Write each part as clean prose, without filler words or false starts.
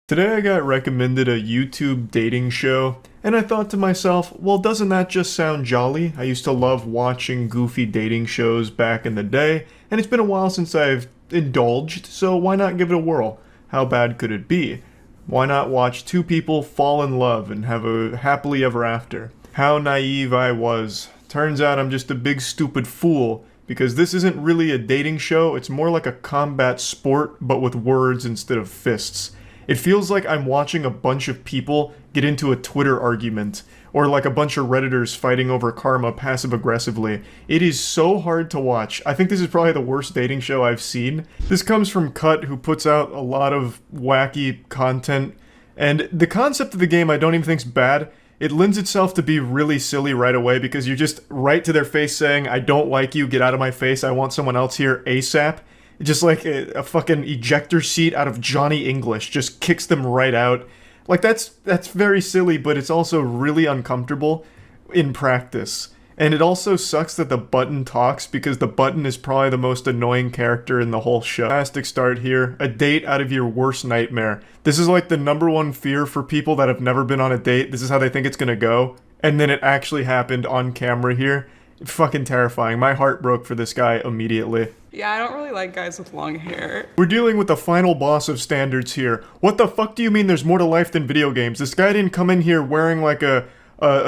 Today I got recommended a YouTube dating show, and I thought to myself, well, doesn't that just sound jolly? I used to love watching goofy dating shows back in the day, and it's been a while since I've indulged, so why not give it a whirl? How bad could it be? Why not watch two people fall in love and have a happily ever after? How naive I was. Turns out I'm just a big stupid fool, because this isn't really a dating show, it's more like a combat sport, but with words instead of fists. It feels like I'm watching a bunch of people get into a Twitter argument, or like a bunch of Redditors fighting over karma passive-aggressively. It is so hard to watch. I think this is probably the worst dating show I've seen. This comes from Cut, who puts out a lot of wacky content, and the concept of the game I don't even think's bad. It lends itself to be really silly right away because you're just right to their face saying, I don't like you, get out of my face, I want someone else here ASAP. Just like a fucking ejector seat out of Johnny English, just kicks them right out. Like, that's very silly, but it's also really uncomfortable in practice. And it also sucks that the button talks, because the button is probably the most annoying character in the whole show. Fantastic start here. A date out of your worst nightmare. This is like the #1 fear for people that have never been on a date. This is how they think it's gonna go. And then it actually happened on camera here. Fucking terrifying. My heart broke for this guy immediately. Yeah, I don't really like guys with long hair. We're dealing with the final boss of standards here. What the fuck do you mean there's more to life than video games? This guy didn't come in here wearing like a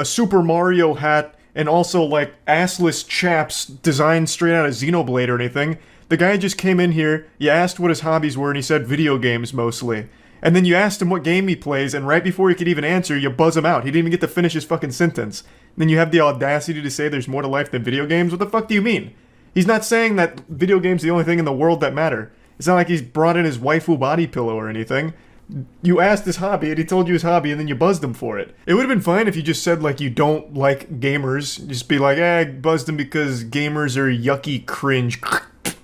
Super Mario hat and also like assless chaps designed straight out of Xenoblade or anything. The guy just came in here, you asked what his hobbies were, and he said video games mostly. And then you asked him what game he plays, and right before he could even answer, you buzz him out. He didn't even get to finish his fucking sentence. And then you have the audacity to say there's more to life than video games? What the fuck do you mean? He's not saying that video games are the only thing in the world that matter. It's not like he's brought in his waifu body pillow or anything. You asked his hobby, and he told you his hobby, and then you buzzed him for it. It would have been fine if you just said, like, you don't like gamers. Just be like, I buzzed him because gamers are yucky cringe,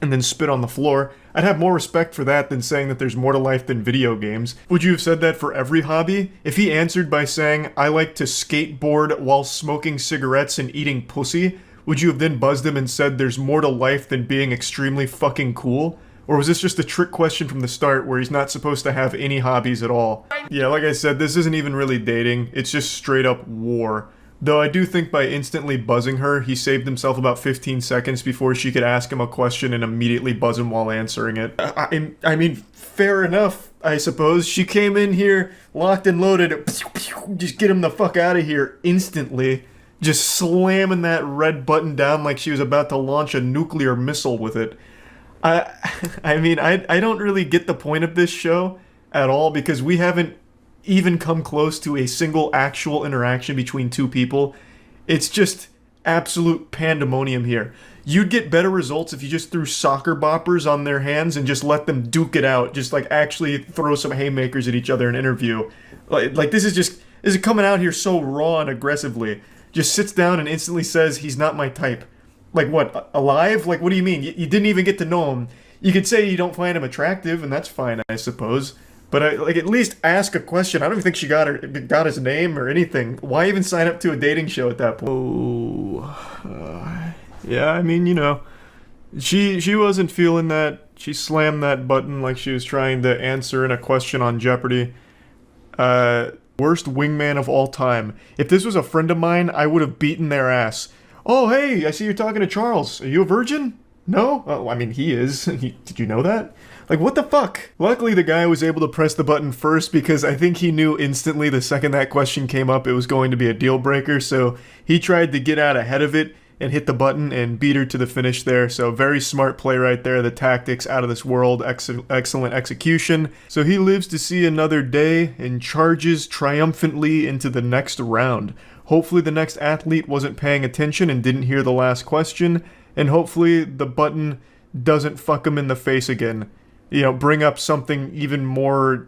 and then spit on the floor. I'd have more respect for that than saying that there's more to life than video games. Would you have said that for every hobby? If he answered by saying, I like to skateboard while smoking cigarettes and eating pussy, would you have then buzzed him and said there's more to life than being extremely fucking cool? Or was this just a trick question from the start where he's not supposed to have any hobbies at all? Yeah, like I said, this isn't even really dating, it's just straight up war. Though I do think by instantly buzzing her, he saved himself about 15 seconds before she could ask him a question and immediately buzz him while answering it. I mean, fair enough, I suppose. She came in here, locked and loaded, just get him the fuck out of here instantly. Just slamming that red button down like she was about to launch a nuclear missile with it. I mean, I don't really get the point of this show at all, because we haven't even come close to a single actual interaction between two people. It's just absolute pandemonium here. You'd get better results if you just threw soccer boppers on their hands and just let them duke it out. Just like actually throw some haymakers at each other in an interview. Like this is coming out here so raw and aggressively. Just sits down and instantly says he's not my type. Like what, alive? Like what do you mean? You didn't even get to know him. You could say you don't find him attractive, and that's fine, I suppose. But at least ask a question. I don't even think she got his name or anything. Why even sign up to a dating show at that point? Oh, yeah, I mean, you know, she wasn't feeling that. She slammed that button like she was trying to answer in a question on Jeopardy. Worst wingman of all time. If this was a friend of mine, I would have beaten their ass. Oh, hey, I see you're talking to Charles. Are you a virgin? No? Oh, I mean, he is. Did you know that? Like, what the fuck? Luckily, the guy was able to press the button first, because I think he knew instantly the second that question came up it was going to be a deal breaker, so he tried to get out ahead of it and hit the button and beat her to the finish there. So very smart play right there. The tactics out of this world. Excellent execution. So he lives to see another day and charges triumphantly into the next round. Hopefully the next athlete wasn't paying attention and didn't hear the last question, and hopefully the button doesn't fuck him in the face again. You know, bring up something even more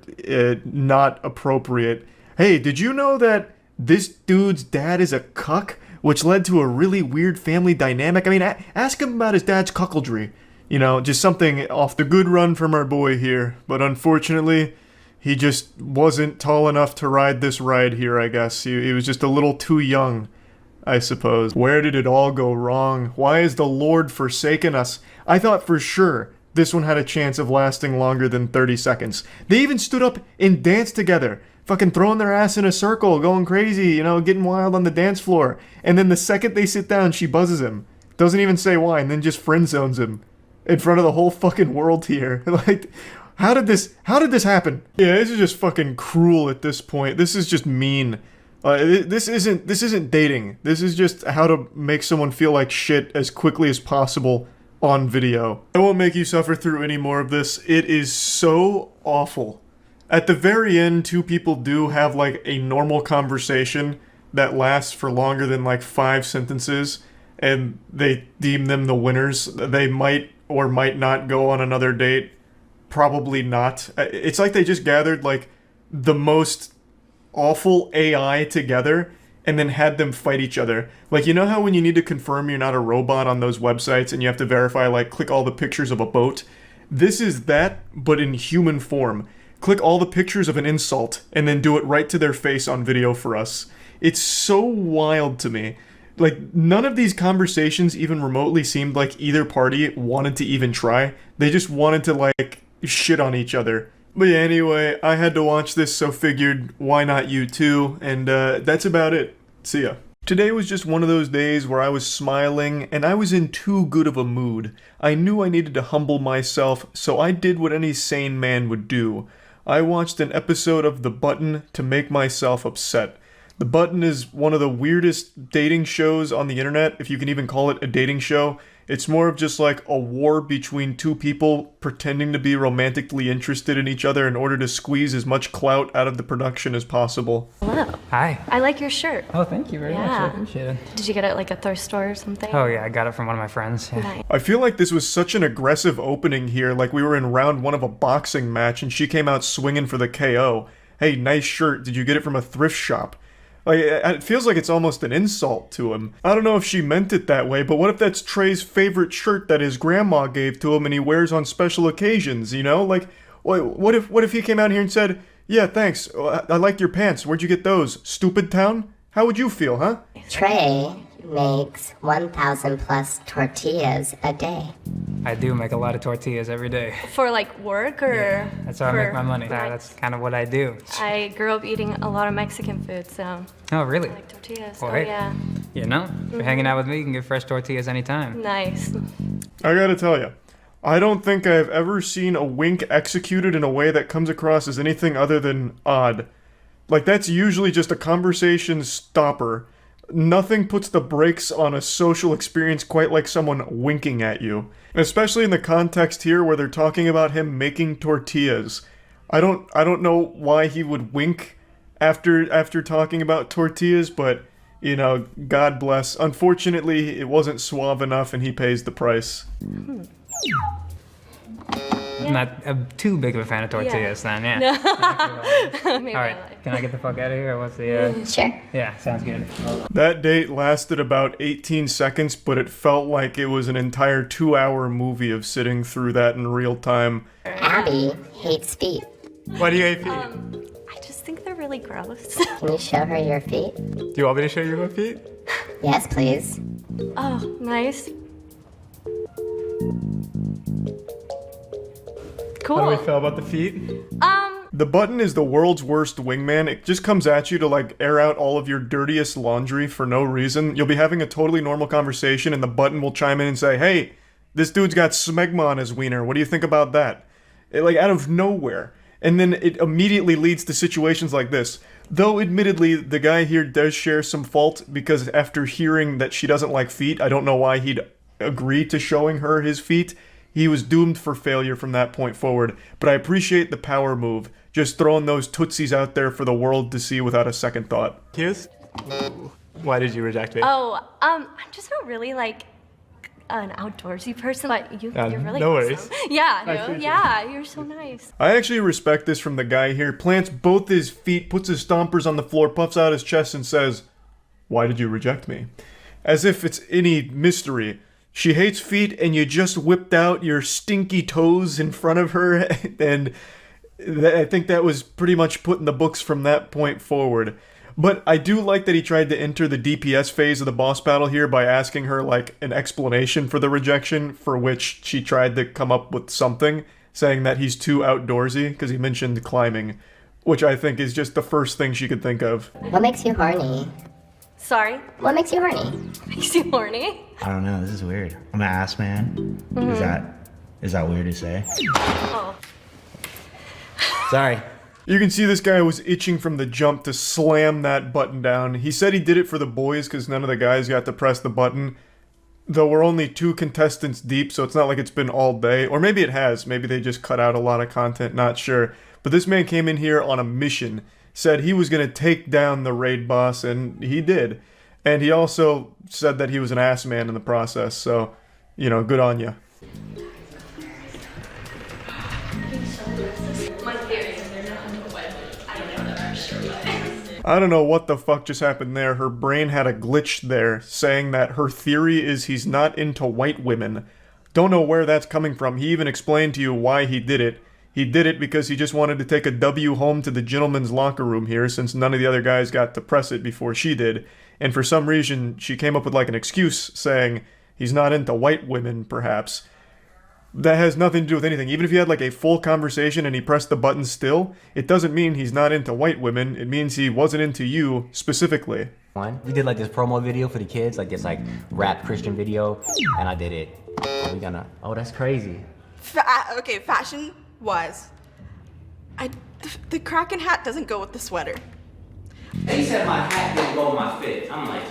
not appropriate. Hey, did you know that this dude's dad is a cuck? Which led to a really weird family dynamic. I mean, ask him about his dad's cuckoldry. You know, just something off the good run from our boy here. But unfortunately, he just wasn't tall enough to ride this ride here, I guess. He was just a little too young, I suppose. Where did it all go wrong? Why has the Lord forsaken us? I thought for sure this one had a chance of lasting longer than 30 seconds. They even stood up and danced together, fucking throwing their ass in a circle, going crazy, you know, getting wild on the dance floor. And then the second they sit down, she buzzes him. Doesn't even say why, and then just friend zones him in front of the whole fucking world here. Like, how did this happen? Yeah, this is just fucking cruel at this point. This is just mean. This isn't dating. This is just how to make someone feel like shit as quickly as possible on video. I won't make you suffer through any more of this. It is so awful. At the very end, two people do have like a normal conversation that lasts for longer than like 5 sentences, and they deem them the winners. They might or might not go on another date. Probably not. It's like they just gathered like the most awful AI together and then had them fight each other. Like, you know how when you need to confirm you're not a robot on those websites and you have to verify, like, click all the pictures of a boat? This is that, but in human form. Click all the pictures of an insult and then do it right to their face on video for us. It's so wild to me. Like, none of these conversations even remotely seemed like either party wanted to even try. They just wanted to, like, shit on each other. But yeah, anyway, I had to watch this, so figured, why not you too? And that's about it. See ya. Today was just one of those days where I was smiling, and I was in too good of a mood. I knew I needed to humble myself, so I did what any sane man would do. I watched an episode of The Button to make myself upset. The Button is one of the weirdest dating shows on the internet, if you can even call it a dating show. It's more of just like a war between two people pretending to be romantically interested in each other in order to squeeze as much clout out of the production as possible. Hello. Hi. I like your shirt. Oh, thank you very much. I appreciate it. Did you get it at like a thrift store or something? Oh, yeah, I got it from one of my friends. Yeah. Nice. I feel like this was such an aggressive opening here, like we were in round 1 of a boxing match and she came out swinging for the KO. Hey, nice shirt. Did you get it from a thrift shop? Like, it feels like it's almost an insult to him. I don't know if she meant it that way, but what if that's Trey's favorite shirt that his grandma gave to him and he wears on special occasions, you know? Like, what if he came out here and said, yeah, thanks, I like your pants, where'd you get those? Stupid town? How would you feel, huh? Trey makes 1,000 plus tortillas a day. I do make a lot of tortillas every day. For like work or? That's how I make my money. That's kind of what I do. I grew up eating a lot of Mexican food, so Oh, really? I like tortillas. Well, Oh hey. yeah. You know, if you're hanging out with me, you can get fresh tortillas anytime. Nice. I gotta tell you, I don't think I've ever seen a wink executed in a way that comes across as anything other than odd. Like, that's usually just a conversation stopper. Nothing puts the brakes on a social experience quite like someone winking at you. Especially in the context here where they're talking about him making tortillas. I don't know why he would wink after talking about tortillas, but, you know, God bless. Unfortunately, it wasn't suave enough and he pays the price. I'm not too big of a fan of tortillas then, yeah. Maybe All right, I like. can I get the fuck out of here? What's the, Sure. Yeah, sounds good. That date lasted about 18 seconds, but it felt like it was an entire 2-hour movie of sitting through that in real time. Abby hates feet. Why do you hate feet? I just think they're really gross. Can you show her your feet? Do you want me to show you my feet? Yes, please. Oh, nice. Cool. How do we feel about the feet? The Button is the world's worst wingman. It just comes at you to like air out all of your dirtiest laundry for no reason. You'll be having a totally normal conversation and the Button will chime in and say, hey, this dude's got smegma on his wiener. What do you think about that? Like out of nowhere. And then it immediately leads to situations like this. Though admittedly, the guy here does share some fault because after hearing that she doesn't like feet, I don't know why he'd agree to showing her his feet. He was doomed for failure from that point forward, but I appreciate the power move, just throwing those tootsies out there for the world to see without a second thought. Hughes? Why did you reject me? Oh, I'm just not really like an outdoorsy person, but you're really no awesome. worries. Yeah, appreciate it. yeah, you're so nice. I actually respect this from the guy here, plants both his feet, puts his stompers on the floor, puffs out his chest and says, why did you reject me? As if it's any mystery. She hates feet and you just whipped out your stinky toes in front of her and I think that was pretty much put in the books from that point forward. But I do like that he tried to enter the DPS phase of the boss battle here by asking her, like, an explanation for the rejection, for which she tried to come up with something, saying that he's too outdoorsy, because he mentioned climbing, which I think is just the first thing she could think of. What makes you horny? Sorry? What makes you horny? Makes you horny? I don't know. This is weird. I'm an ass man. Is that weird to say? Oh. Sorry. You can see this guy was itching from the jump to slam that button down. He said he did it for the boys because none of the guys got to press the button. Though we're only 2 contestants deep, so it's not like it's been all day. Or maybe it has. Maybe they just cut out a lot of content, not sure. But this man came in here on a mission. Said he was going to take down the raid boss, and he did. And he also said that he was an ass man in the process, so, you know, good on you. I don't know what the fuck just happened there. Her brain had a glitch there, saying that her theory is he's not into white women. Don't know where that's coming from. He even explained to you why he did it. He did it because he just wanted to take a W home to the gentleman's locker room here, since none of the other guys got to press it before she did. And for some reason, she came up with like an excuse, saying he's not into white women, perhaps. That has nothing to do with anything. Even if you had like a full conversation and he pressed the button still, it doesn't mean he's not into white women. It means he wasn't into you specifically. We did like this promo video for the kids, like this like rap Christian video, and I did it. We gonna, oh, that's crazy. Okay, fashion-wise, the Kraken hat doesn't go with the sweater. They said my hat didn't go with my fit. I'm like,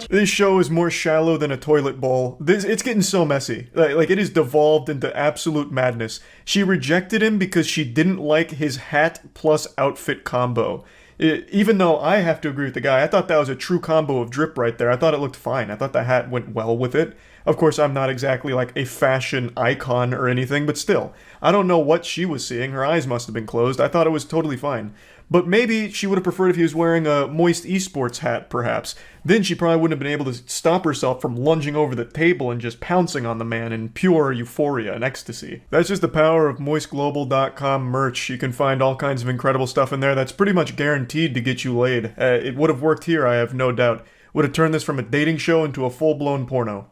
This show is more shallow than a toilet bowl. It's getting so messy. Like it is devolved into absolute madness. She rejected him because she didn't like his hat plus outfit combo. Even though I have to agree with the guy, I thought that was a true combo of drip right there. I thought it looked fine. I thought the hat went well with it. Of course, I'm not exactly like a fashion icon or anything, but still. I don't know what she was seeing. Her eyes must have been closed. I thought it was totally fine. But maybe she would have preferred if he was wearing a Moist Esports hat, perhaps. Then she probably wouldn't have been able to stop herself from lunging over the table and just pouncing on the man in pure euphoria and ecstasy. That's just the power of moistglobal.com merch. You can find all kinds of incredible stuff in there that's pretty much guaranteed to get you laid. It would have worked here, I have no doubt. Would have turned this from a dating show into a full-blown porno.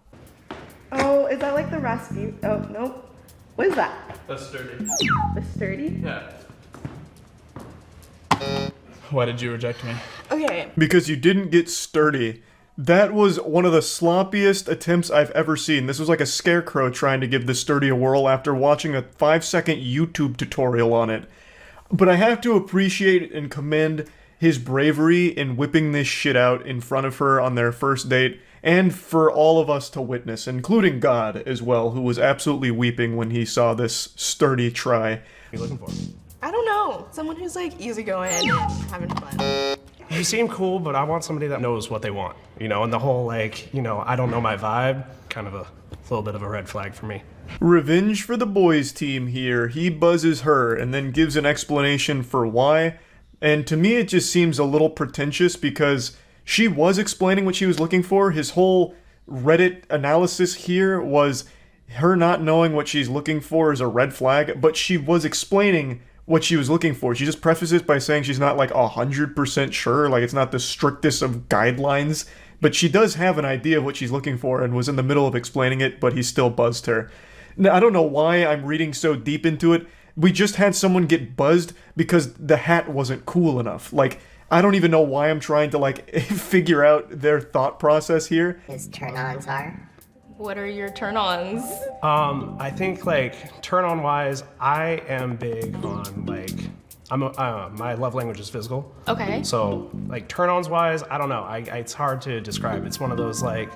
Oh, is that like the Rasputin? Oh, nope. What is that? The sturdy. The sturdy? Yeah. Why did you reject me? Okay. Because you didn't get sturdy. That was one of the sloppiest attempts I've ever seen. This was like a scarecrow trying to give the sturdy a whirl after watching a 5-second YouTube tutorial on it. But I have to appreciate and commend his bravery in whipping this shit out in front of her on their first date, and for all of us to witness, including God as well, who was absolutely weeping when he saw this sturdy try. What are you looking for? I don't know. Someone who's like easygoing and having fun. You seem cool, but I want somebody that knows what they want, you know, and the whole like, you know, I don't know my vibe, kind of a little bit of a red flag for me. Revenge for the boys team here. He buzzes her and then gives an explanation for why. And to me, it just seems a little pretentious because she was explaining what she was looking for. His whole Reddit analysis here was her not knowing what she's looking for is a red flag, but she was explaining what she was looking for. She just prefaces by saying she's not like 100% sure, like it's not the strictest of guidelines, but she does have an idea of what she's looking for and was in the middle of explaining it, but he still buzzed her. Now, I don't know why I'm reading so deep into it. We just had someone get buzzed because the hat wasn't cool enough. Like, I don't even know why I'm trying to like figure out their thought process here. His turn-ons are? What are your turn-ons? I think like turn on wise, I am big on like, my love language is physical. Okay. So like turn ons wise, I don't know. It's hard to describe. It's one of those like,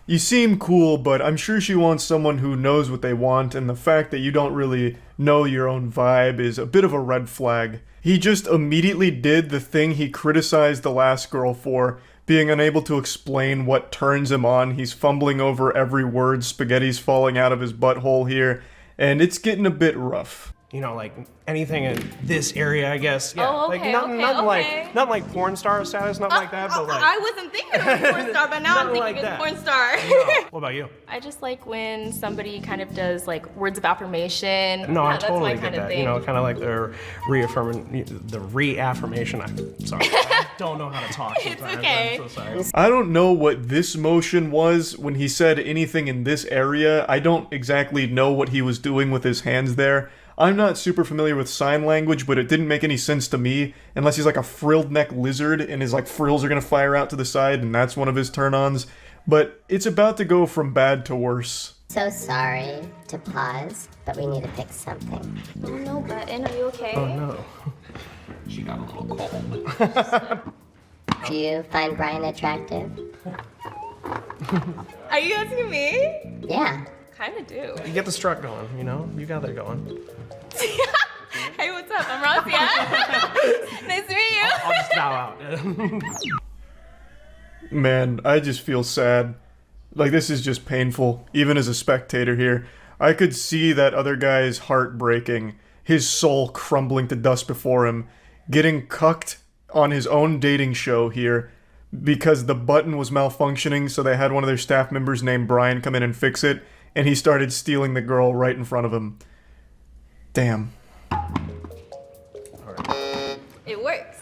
You seem cool, but I'm sure she wants someone who knows what they want, and the fact that you don't really know your own vibe is a bit of a red flag. He just immediately did the thing he criticized the last girl for, being unable to explain what turns him on. He's fumbling over every word, spaghetti's falling out of his butthole here, and it's getting a bit rough. you know, like anything in this area, I guess. Yeah. Oh, like okay, nothing, okay, nothing okay. like, not like porn star status, nothing like that, but like. I wasn't thinking of a porn star, but now I'm Nothing thinking like of that. porn star. No. What about you? I just like when somebody kind of does like words of affirmation. No, Yeah, I that's totally my get kind of that. thing. You know, kind of like the reaffirmation. I'm sorry, I don't know how to talk. It's sometimes. okay. I'm so sorry. I don't know what this motion was when he said anything in this area. I don't exactly know what he was doing with his hands there. I'm not super familiar with sign language, but it didn't make any sense to me unless he's like a frilled neck lizard and his like frills are gonna fire out to the side and that's one of his turn-ons. But it's about to go from bad to worse. So sorry to pause, but we need to fix something. Oh no, Button, are you okay? Oh no. She got a little cold. Do you find Brian attractive? Are you asking me? Yeah. Kind of do. You get the strut going, you know? You got that going. Hey, what's up? I'm Rosia. Nice to meet you. I'll just bow out. Man, I just feel sad. Like, this is just painful, even as a spectator here. I could see that other guy's heart breaking, his soul crumbling to dust before him, getting cucked on his own dating show here because the button was malfunctioning, so they had one of their staff members named Brian come in and fix it, and he started stealing the girl right in front of him. Damn. It works.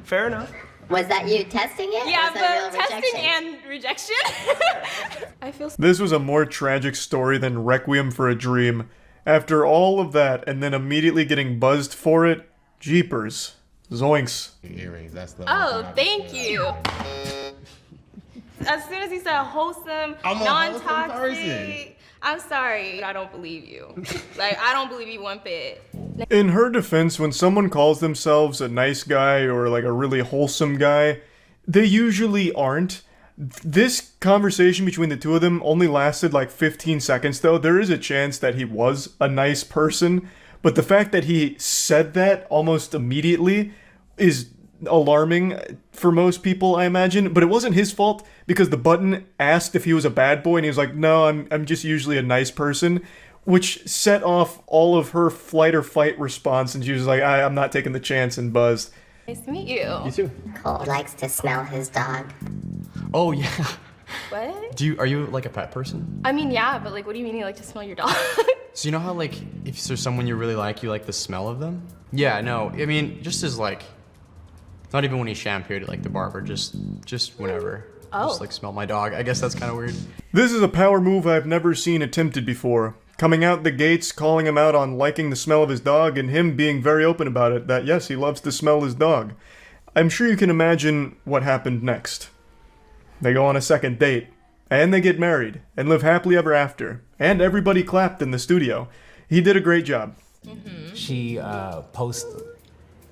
Fair enough. Was that you testing it? Yeah, or was that but real testing rejection? and rejection. I feel This was a more tragic story than Requiem for a Dream. After all of that, and then immediately getting buzzed for it, jeepers. Zoinks. Earrings, that's the Oh, thank you. As soon as he said wholesome, I'm a wholesome non-toxic, person. I'm sorry. I don't believe you. Like, I don't believe you one bit. In her defense, when someone calls themselves a nice guy or like a really wholesome guy, they usually aren't. This conversation between the two of them only lasted like 15 seconds though. There is a chance that he was a nice person, but the fact that he said that almost immediately is alarming for most people, I imagine. But it wasn't his fault because the button asked if he was a bad boy and he was like, no, I'm just usually a nice person, which set off all of her flight or fight response, and she was like, I'm not taking the chance, and buzzed. Nice to meet you. You too. Cole likes to smell his dog. Oh yeah. What? Are you like a pet person? I mean, yeah, but like, what do you mean you like to smell your dog? So you know how like if there's someone you really like the smell of them? Yeah, no. I mean, just as like, not even when he shampooed it like the barber, just whenever. Oh. Just like smell my dog. I guess that's kind of weird. This is a power move I've never seen attempted before. Coming out the gates, calling him out on liking the smell of his dog, and him being very open about it, that yes, he loves to smell his dog. I'm sure you can imagine what happened next. They go on a second date, and they get married, and live happily ever after. And everybody clapped in the studio. He did a great job. She posts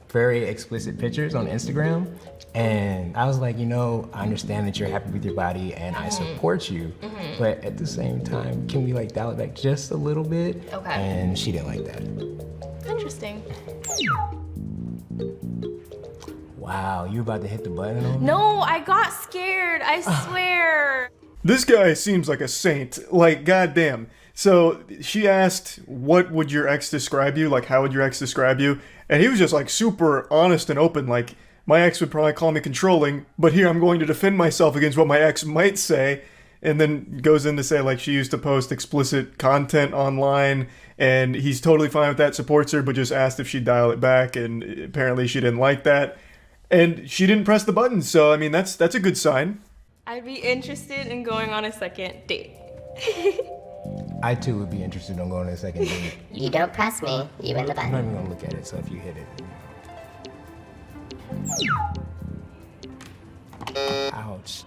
very explicit pictures on Instagram, and I was like, you know, I understand that you're happy with your body and I support you, but at the same time, can we like dial it back just a little bit? Okay. And she didn't like that. Interesting. Wow, you about to hit the button on me? No, I got scared. I swear. This guy seems like a saint. Like, goddamn. So she asked, what would your ex describe you? Like, how would your ex describe you? And he was just like super honest and open. Like, my ex would probably call me controlling, but here I'm going to defend myself against what my ex might say. And then goes in to say, like, she used to post explicit content online, and he's totally fine with that, supports her, but just asked if she'd dial it back, and apparently she didn't like that. And she didn't press the button, so, I mean, that's a good sign. I'd be interested in going on a second date. I too would be interested in going on a second date. You don't press me, you win the I'm not button. even gonna look at it, so if you hit it. Ouch.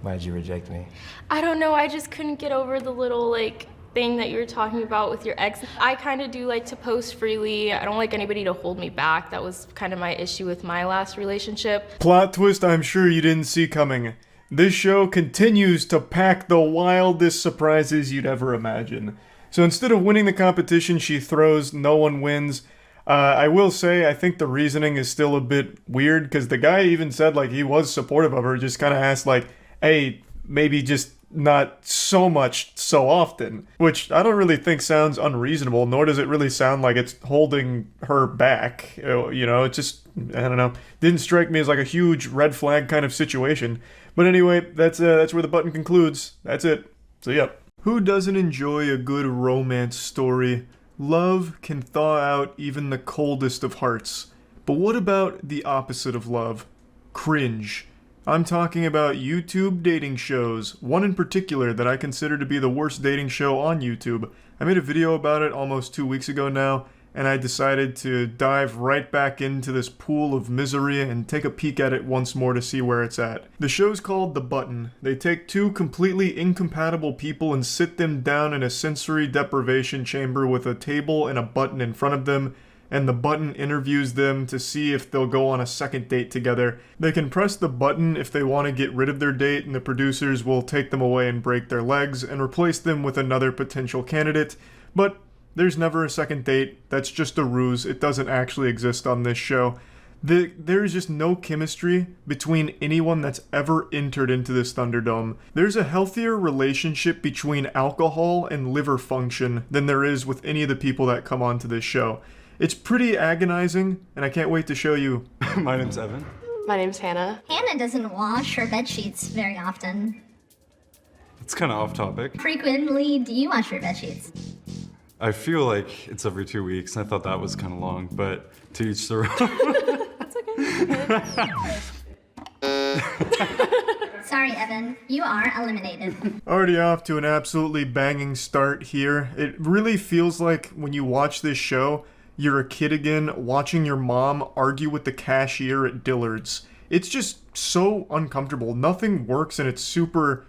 Why did you reject me? I don't know, I just couldn't get over the little like thing that you were talking about with your ex. I kind of do like to post freely. I don't like anybody to hold me back. That was kind of my issue with my last relationship. Plot twist I'm sure you didn't see coming. This show continues to pack the wildest surprises you'd ever imagine. So instead of winning the competition she throws, no one wins. I will say, I think the reasoning is still a bit weird, because the guy even said, like, he was supportive of her, just kind of asked, like, hey, maybe just not so much so often, which I don't really think sounds unreasonable, nor does it really sound like it's holding her back. You know, it just, I don't know, didn't strike me as like a huge red flag kind of situation. But anyway, that's where the button concludes. That's it. So yep. Who doesn't enjoy a good romance story? Love can thaw out even the coldest of hearts. But what about the opposite of love? Cringe. I'm talking about YouTube dating shows, one in particular that I consider to be the worst dating show on YouTube. I made a video about it almost 2 weeks ago now, and I decided to dive right back into this pool of misery and take a peek at it once more to see where it's at. The show's called The Button. They take two completely incompatible people and sit them down in a sensory deprivation chamber with a table and a button in front of them, and the button interviews them to see if they'll go on a second date together. They can press the button if they want to get rid of their date, and the producers will take them away and break their legs and replace them with another potential candidate, but there's never a second date. That's just a ruse. It doesn't actually exist on this show. There's just no chemistry between anyone that's ever entered into this Thunderdome. There's a healthier relationship between alcohol and liver function than there is with any of the people that come onto this show. It's pretty agonizing, and I can't wait to show you. My name's Evan. My name's Hannah. Hannah doesn't wash her bed sheets very often. It's kind of off topic. Frequently, do you wash your bed sheets? I feel like it's every 2 weeks. I thought that was kind of long, but to each their own. That's okay. Sorry, Evan. You are eliminated. Already off to an absolutely banging start here. It really feels like when you watch this show, you're a kid again watching your mom argue with the cashier at Dillard's. It's just so uncomfortable. Nothing works and it's super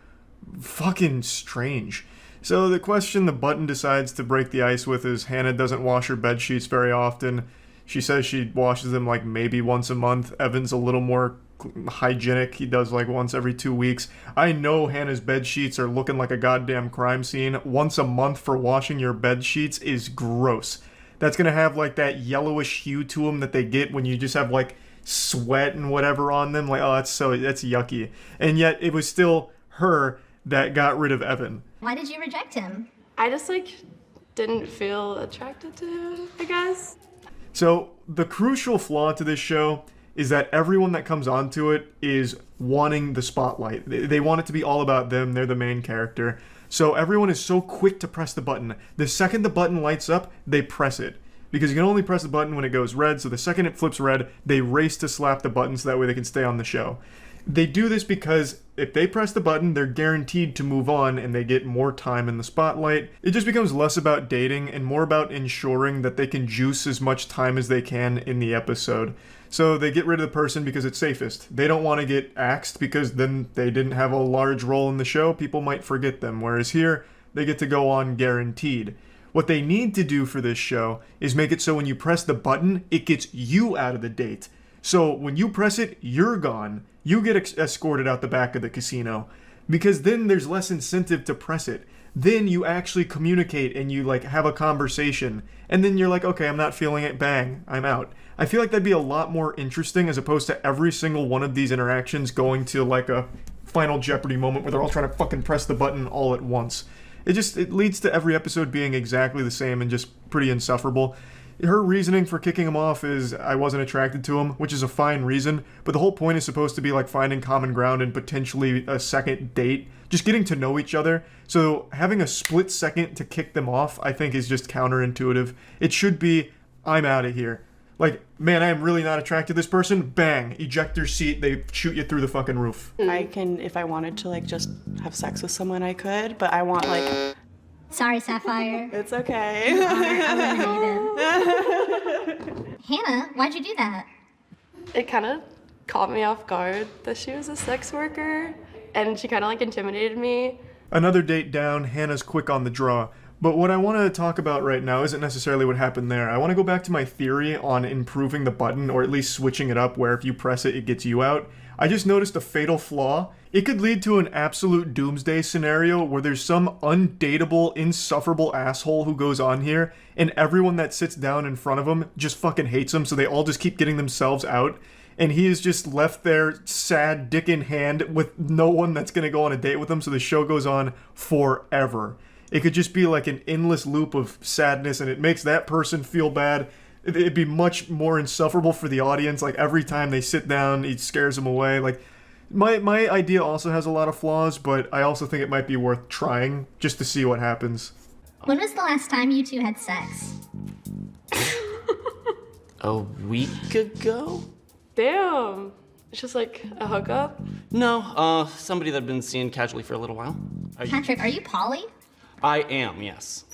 fucking strange. So the question the button decides to break the ice with is Hannah doesn't wash her bed sheets very often. She says she washes them like maybe once a month. Evan's a little more hygienic. He does like once every 2 weeks. I know Hannah's bed sheets are looking like a goddamn crime scene. Once a month for washing your bed sheets is gross. That's gonna have like that yellowish hue to them that they get when you just have like sweat and whatever on them. Like, oh, that's yucky. And yet it was still her that got rid of Evan. Why did you reject him? I just didn't feel attracted to him, I guess. So the crucial flaw to this show is that everyone that comes onto it is wanting the spotlight. They want it to be all about them. They're the main character. So everyone is so quick to press the button. The second the button lights up, they press it. Because you can only press the button when it goes red, so the second it flips red, they race to slap the button so that way they can stay on the show. They do this because if they press the button, they're guaranteed to move on and they get more time in the spotlight. It just becomes less about dating and more about ensuring that they can juice as much time as they can in the episode. So they get rid of the person because it's safest. They don't want to get axed because then they didn't have a large role in the show. People might forget them. Whereas here, they get to go on guaranteed. What they need to do for this show is make it so when you press the button, it gets you out of the date. So when you press it, you're gone. You get escorted out the back of the casino. Because then there's less incentive to press it. Then you actually communicate and you have a conversation. And then you're like, okay, I'm not feeling it, bang, I'm out. I feel like that'd be a lot more interesting as opposed to every single one of these interactions going to a Final Jeopardy moment where they're all trying to fucking press the button all at once. It leads to every episode being exactly the same and just pretty insufferable. Her reasoning for kicking him off is I wasn't attracted to him, which is a fine reason, but the whole point is supposed to be finding common ground and potentially a second date, just getting to know each other. So having a split second to kick them off, I think is just counterintuitive. It should be, I'm out of here. Man, I am really not attracted to this person, bang, ejector seat, they shoot you through the fucking roof. I can, if I wanted to just have sex with someone, I could, but I want Sorry, Sapphire. It's okay. You are eliminated. Hannah, why'd you do that? It kind of caught me off guard that she was a sex worker, and she kind of intimidated me. Another date down, Hannah's quick on the draw. But what I want to talk about right now isn't necessarily what happened there. I want to go back to my theory on improving the button, or at least switching it up where if you press it, it gets you out. I just noticed a fatal flaw. It could lead to an absolute doomsday scenario where there's some undateable, insufferable asshole who goes on here, and everyone that sits down in front of him just fucking hates him, so they all just keep getting themselves out. and he is just left there sad, dick in hand, with no one that's gonna go on a date with him, so the show goes on forever. It could just be like an endless loop of sadness, and it makes that person feel bad. It'd be much more insufferable for the audience. Like, every time they sit down, he scares them away. Like, my idea also has a lot of flaws, but I also think it might be worth trying just to see what happens. When was the last time you two had sex? A week ago? Damn. It's just like a hookup? No, somebody that I've been seeing casually for a little while. Patrick, are you poly? I am, yes.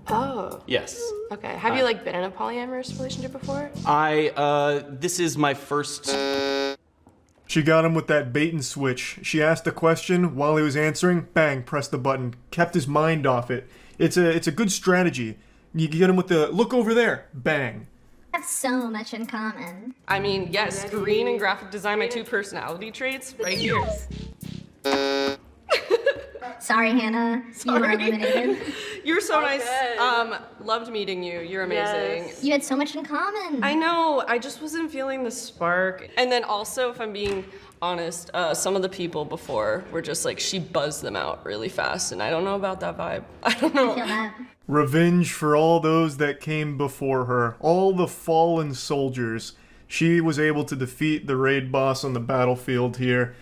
Oh. Yes. Okay. Have you like been in a polyamorous relationship before? This is my first... She got him with that bait and switch. She asked a question, while he was answering, bang, pressed the button. Kept his mind off it. It's a good strategy. You get him with the, look over there, bang. Have so much in common. I mean, yes, screen and graphic design, my two personality traits, right here. Sorry, Hannah. You are eliminated. You're so nice. Loved meeting you. You're amazing. Yes. You had so much in common. I know. I just wasn't feeling the spark. And then also, if I'm being honest, some of the people before were just like, she buzzed them out really fast, and I don't know about that vibe. I don't know. I feel that. Revenge for all those that came before her. All the fallen soldiers. She was able to defeat the raid boss on the battlefield here.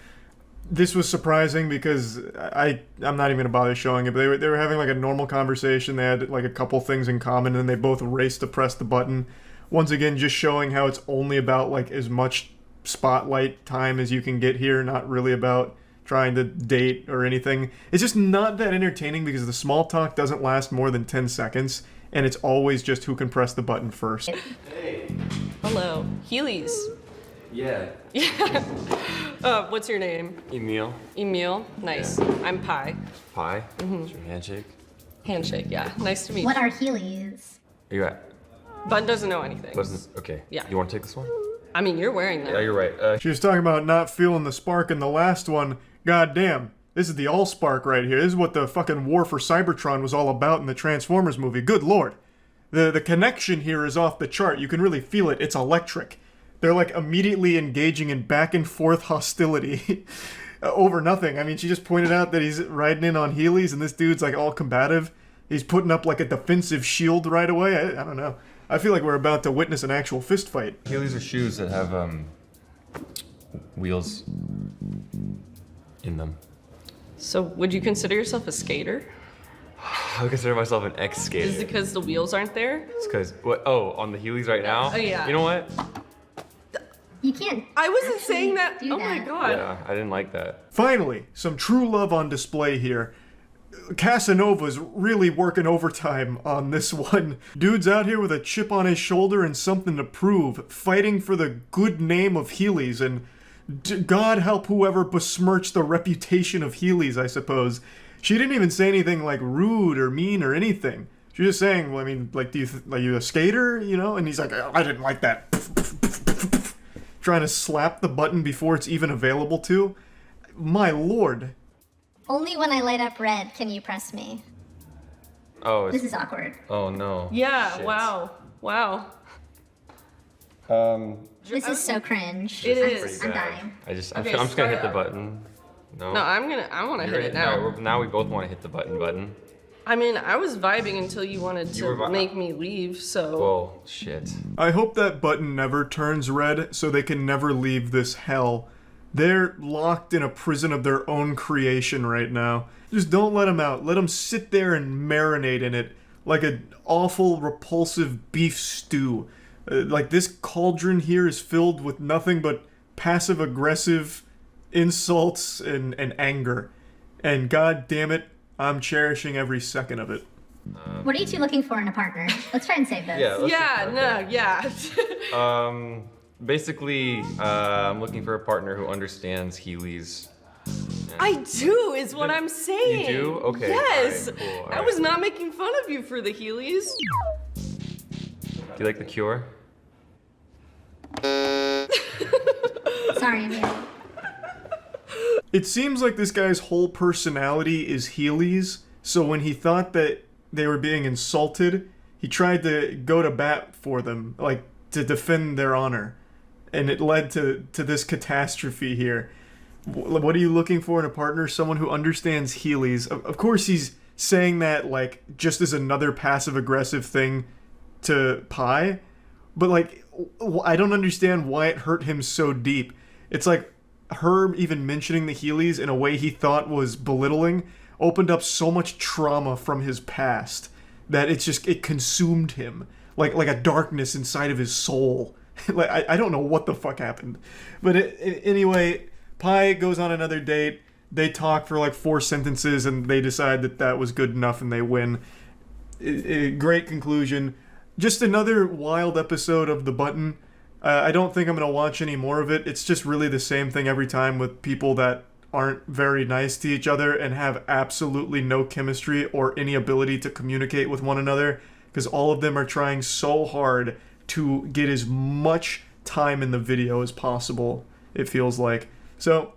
This was surprising because I'm not even gonna bother showing it, but they were having like a normal conversation. They had like a couple things in common, and then they both raced to press the button. Once again, just showing how it's only about like as much spotlight time as you can get here, not really about trying to date or anything. It's just not that entertaining because the small talk doesn't last more than 10 seconds, and it's always just who can press the button first. Hey. Hello. Heelys. Yeah. Yeah. What's your name? Emil. Emil. Nice. Yeah. I'm Pi. Pi? What's your handshake? Handshake, yeah. Nice to meet you. What are Heelys? Are you at? Bun doesn't know anything. Okay. Yeah. You want to take this one? I mean, you're wearing them. Yeah, you're right. She was talking about not feeling the spark in the last one. God damn. This is the all-spark right here. This is what the fucking war for Cybertron was all about in the Transformers movie. Good lord. The connection here is off the chart. You can really feel it. It's electric. They're like immediately engaging in back and forth hostility over nothing. I mean, she just pointed out that he's riding in on Heelys and this dude's like all combative. He's putting up like a defensive shield right away. I don't know. I feel like we're about to witness an actual fist fight. Heelys are shoes that have wheels in them. So, would you consider yourself a skater? I consider myself an ex-skater. Is it because the wheels aren't there? It's because, what? Oh, on the Heelys right now? Oh, yeah. You know what? You can't. I wasn't saying that. Oh my god. Yeah, I didn't like that. Finally, some true love on display here. Casanova's really working overtime on this one. Dude's out here with a chip on his shoulder and something to prove, fighting for the good name of Heelys, and God help whoever besmirched the reputation of Heelys, I suppose. She didn't even say anything like rude or mean or anything. She was just saying, well, I mean, like, are you a skater, you know? And he's like, I didn't like that. Trying to slap the button before it's even available to. My lord. Only when I light up red can you press me. Oh, this is awkward. Oh no. Yeah, Shit. wow. Wow. This is so cringe. It is. I'm dying. I'm just gonna hit the button. No. No, I want to hit it now. Alright, now we both want to hit the button. I mean, I was vibing until you wanted You were to make me leave, so. Well, shit. I hope that button never turns red so they can never leave this hell. They're locked in a prison of their own creation right now. Just don't let them out. Let them sit there and marinate in it like an awful, repulsive beef stew. Like this cauldron here is filled with nothing but passive-aggressive insults and anger. And god damn it, I'm cherishing every second of it. What are you two looking for in a partner? Let's try and save this. Yeah. Basically, I'm looking for a partner who understands Heelys. I do, is what I'm saying. You do? Okay. Yes. All right, cool, all I right. was not making fun of you for the Heelys. Do you like The Cure? Sorry, Emil. It seems like this guy's whole personality is Heelys, so when he thought that they were being insulted, he tried to go to bat for them, like to defend their honor. and it led to this catastrophe here. What are you looking for in a partner? Someone who understands Heelys. Of course he's saying that like just as another passive aggressive thing to Pi, but like I don't understand why it hurt him so deep. It's like her even mentioning the Heelys in a way he thought was belittling opened up so much trauma from his past that it consumed him like a darkness inside of his soul. Like I don't know what the fuck happened, but anyway, Pi goes on another date. They talk for like 4 sentences and they decide that that was good enough and they win. Great conclusion. Just another wild episode of The Button. I don't think I'm going to watch any more of it. It's just really the same thing every time with people that aren't very nice to each other and have absolutely no chemistry or any ability to communicate with one another, because all of them are trying so hard to get as much time in the video as possible, it feels like. So,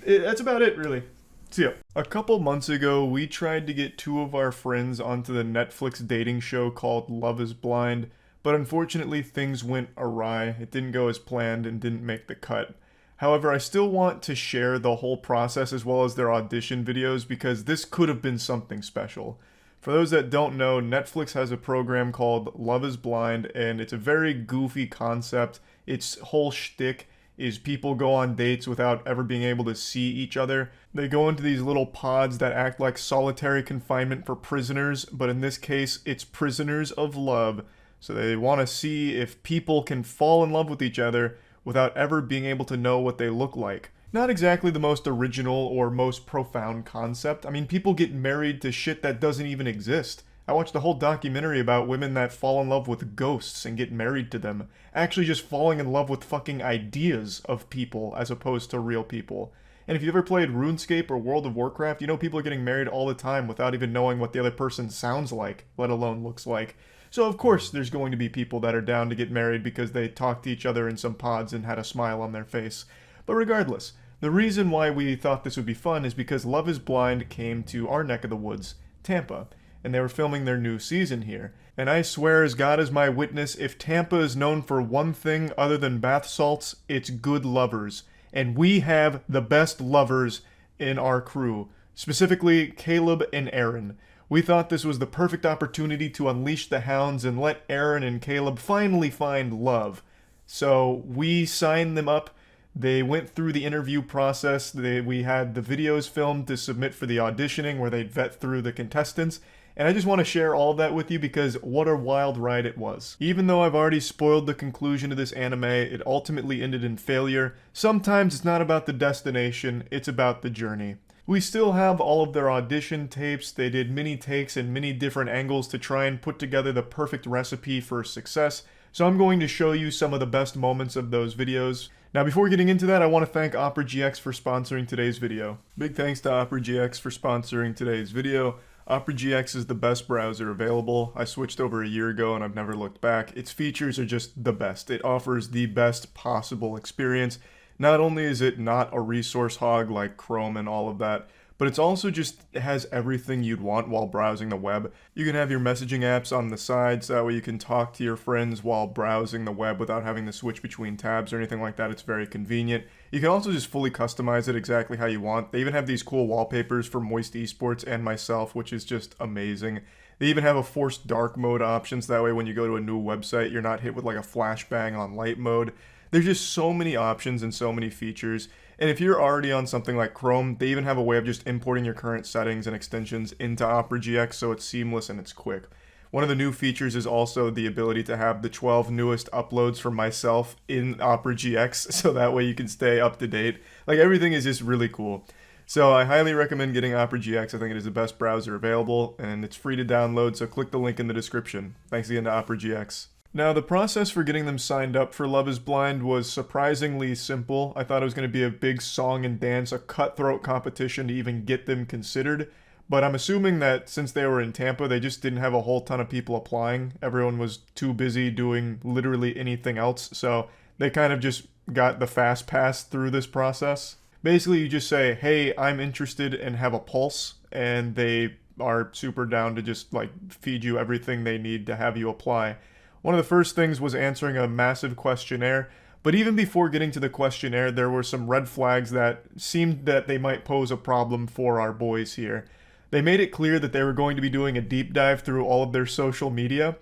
that's about it, really. See ya. A couple months ago, we tried to get 2 of our friends onto the Netflix dating show called Love is Blind, but unfortunately things went awry. It didn't go as planned and didn't make the cut. However, I still want to share the whole process as well as their audition videos because this could have been something special. For those that don't know, Netflix has a program called Love is Blind, and it's a very goofy concept. Its whole shtick is people go on dates without ever being able to see each other. They go into these little pods that act like solitary confinement for prisoners, but in this case, it's prisoners of love. So they want to see if people can fall in love with each other without ever being able to know what they look like. Not exactly the most original or most profound concept. I mean, people get married to shit that doesn't even exist. I watched a whole documentary about women that fall in love with ghosts and get married to them. Actually just falling in love with fucking ideas of people as opposed to real people. And if you've ever played RuneScape or World of Warcraft, you know people are getting married all the time without even knowing what the other person sounds like, let alone looks like. So of course there's going to be people that are down to get married because they talked to each other in some pods and had a smile on their face. But regardless, the reason why we thought this would be fun is because Love is Blind came to our neck of the woods, Tampa, and they were filming their new season here. And I swear as God is my witness, if Tampa is known for one thing other than bath salts, it's good lovers. And we have the best lovers in our crew, specifically Caleb and Aaron. We thought this was the perfect opportunity to unleash the hounds and let Aaron and Caleb finally find love. So we signed them up. They went through the interview process. We had the videos filmed to submit for the auditioning where they'd vet through the contestants. And I just want to share all of that with you because what a wild ride it was. Even though I've already spoiled the conclusion of this anime, it ultimately ended in failure. Sometimes it's not about the destination, it's about the journey. We still have all of their audition tapes. They did many takes and many different angles to try and put together the perfect recipe for success. So I'm going to show you some of the best moments of those videos. Now before getting into that, I want to thank Opera GX for sponsoring today's video. Big thanks to Opera GX for sponsoring today's video. Opera GX is the best browser available. I switched over a year ago and I've never looked back. Its features are just the best. It offers the best possible experience. Not only is it not a resource hog like Chrome and all of that, but it's also just, it has everything you'd want while browsing the web. You can have your messaging apps on the sides, that way you can talk to your friends while browsing the web without having to switch between tabs or anything like that. It's very convenient. You can also just fully customize it exactly how you want. They even have these cool wallpapers for Moist Esports and myself, which is just amazing. They even have a forced dark mode options, that way when you go to a new website, you're not hit with like a flashbang on light mode. There's just so many options and so many features. And if you're already on something like Chrome, they even have a way of just importing your current settings and extensions into Opera GX so it's seamless and it's quick. One of the new features is also the ability to have the 12 newest uploads for myself in Opera GX, so that way you can stay up to date. Like, everything is just really cool. So I highly recommend getting Opera GX. I think it is the best browser available, and it's free to download, so click the link in the description. Thanks again to Opera GX. Now, the process for getting them signed up for Love is Blind was surprisingly simple. I thought it was going to be a big song and dance, a cutthroat competition to even get them considered. But I'm assuming that since they were in Tampa, they just didn't have a whole ton of people applying. Everyone was too busy doing literally anything else, so they kind of just got the fast pass through this process. Basically, you just say, hey, I'm interested and have a pulse, and they are super down to just like feed you everything they need to have you apply. One of the first things was answering a massive questionnaire. But even before getting to the questionnaire, there were some red flags that seemed that they might pose a problem for our boys here. They made it clear that they were going to be doing a deep dive through all of their social media.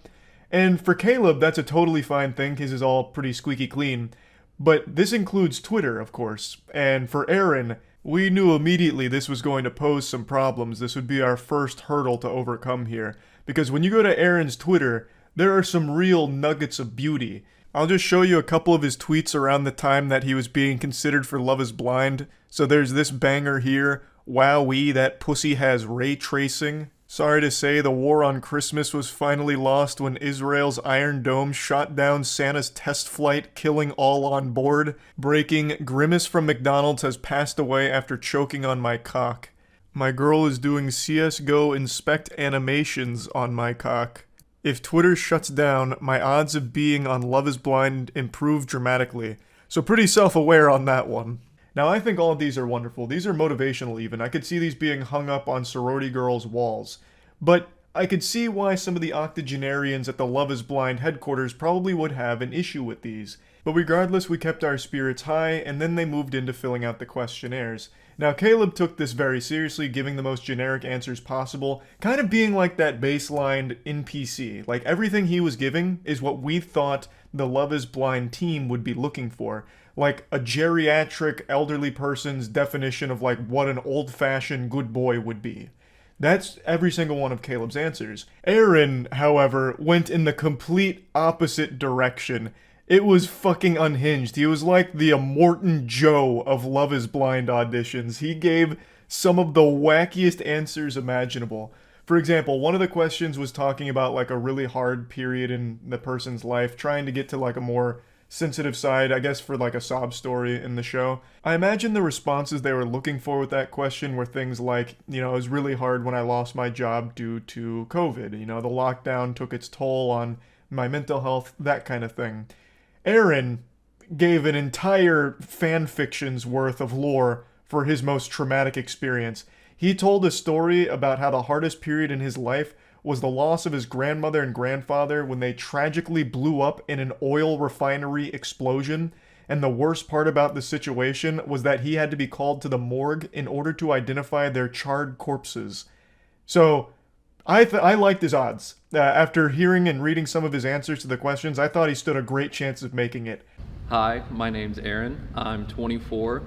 And for Caleb, that's a totally fine thing, his is all pretty squeaky clean. But this includes Twitter, of course. And for Aaron, we knew immediately this was going to pose some problems. This would be our first hurdle to overcome here. Because when you go to Aaron's Twitter, there are some real nuggets of beauty. I'll just show you a couple of his tweets around the time that he was being considered for Love is Blind. So there's this banger here. Wowee, that pussy has ray tracing. Sorry to say, the war on Christmas was finally lost when Israel's Iron Dome shot down Santa's test flight, killing all on board. Breaking, Grimace from McDonald's has passed away after choking on my cock. My girl is doing CSGO inspect animations on my cock. If Twitter shuts down, my odds of being on Love is Blind improve dramatically. So pretty self-aware on that one. Now, I think all of these are wonderful. These are motivational even. I could see these being hung up on sorority girls' walls. But I could see why some of the octogenarians at the Love is Blind headquarters probably would have an issue with these. But regardless, we kept our spirits high, and then they moved into filling out the questionnaires. Now, Caleb took this very seriously, giving the most generic answers possible, kind of being like that baseline NPC. Like, everything he was giving is what we thought the Love is Blind team would be looking for. Like a geriatric elderly person's definition of like what an old-fashioned good boy would be. That's every single one of Caleb's answers. Aaron, however, went in the complete opposite direction. It was fucking unhinged. He was like the Morton Joe of Love is Blind auditions. He gave some of the wackiest answers imaginable. For example, one of the questions was talking about like a really hard period in the person's life, trying to get to like a more sensitive side, I guess, for like a sob story in the show. I imagine the responses they were looking for with that question were things like, you know, it was really hard when I lost my job due to COVID. You know, the lockdown took its toll on my mental health, that kind of thing. Aaron gave an entire fan fiction's worth of lore for his most traumatic experience. He told a story about how the hardest period in his life was the loss of his grandmother and grandfather when they tragically blew up in an oil refinery explosion. And the worst part about the situation was that he had to be called to the morgue in order to identify their charred corpses. So, I liked his odds. After hearing and reading some of his answers to the questions, I thought he stood a great chance of making it. Hi, my name's Aaron. I'm 24.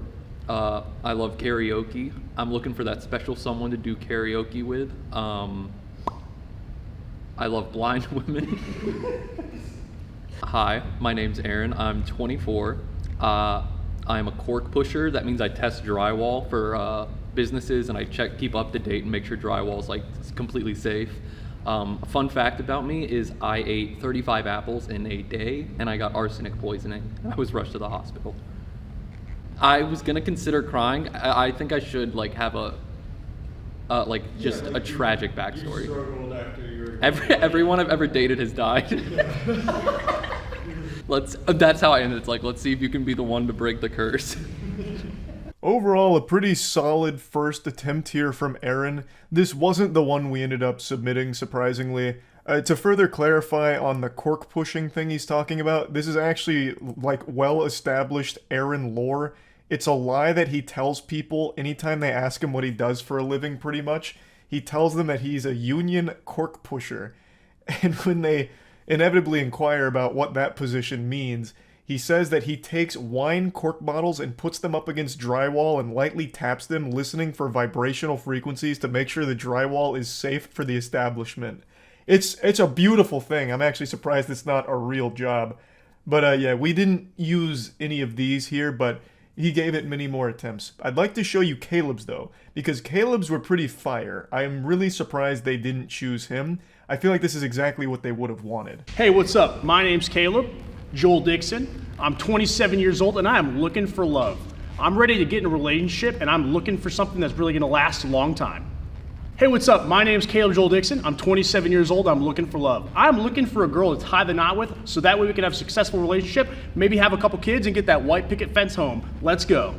I love karaoke. I'm looking for that special someone to do karaoke with. I love blind women. Hi, my name's Aaron. I'm 24. I am a cork pusher. That means I test drywall for businesses, and I keep up to date and make sure drywall is like completely safe. A fun fact about me is I ate 35 apples in a day, and I got arsenic poisoning. I was rushed to the hospital. I was gonna consider crying. I think I should like have a just a tragic backstory. Everyone I've ever dated has died. That's how I ended. It's like, let's see if you can be the one to break the curse. Overall, a pretty solid first attempt here from Aaron. This wasn't the one we ended up submitting, surprisingly. To further clarify on the cork pushing thing he's talking about, this is actually like well-established Aaron lore. It's a lie that he tells people anytime they ask him what he does for a living, pretty much. He tells them that he's a union cork pusher. And when they inevitably inquire about what that position means, he says that he takes wine cork bottles and puts them up against drywall and lightly taps them, listening for vibrational frequencies to make sure the drywall is safe for the establishment. It's a beautiful thing. I'm actually surprised it's not a real job. But yeah, we didn't use any of these here, but he gave it many more attempts. I'd like to show you Caleb's though, because Caleb's were pretty fire. I am really surprised they didn't choose him. I feel like this is exactly what they would have wanted. Hey, what's up? My name's Caleb, Joel Dixon. I'm 27 years old and I am looking for love. I'm ready to get in a relationship and I'm looking for something that's really gonna last a long time. Hey, what's up? My name's Caleb Joel Dixon. I'm 27 years old. I'm looking for love. I'm looking for a girl to tie the knot with so that way we can have a successful relationship, maybe have a couple kids and get that white picket fence home. Let's go.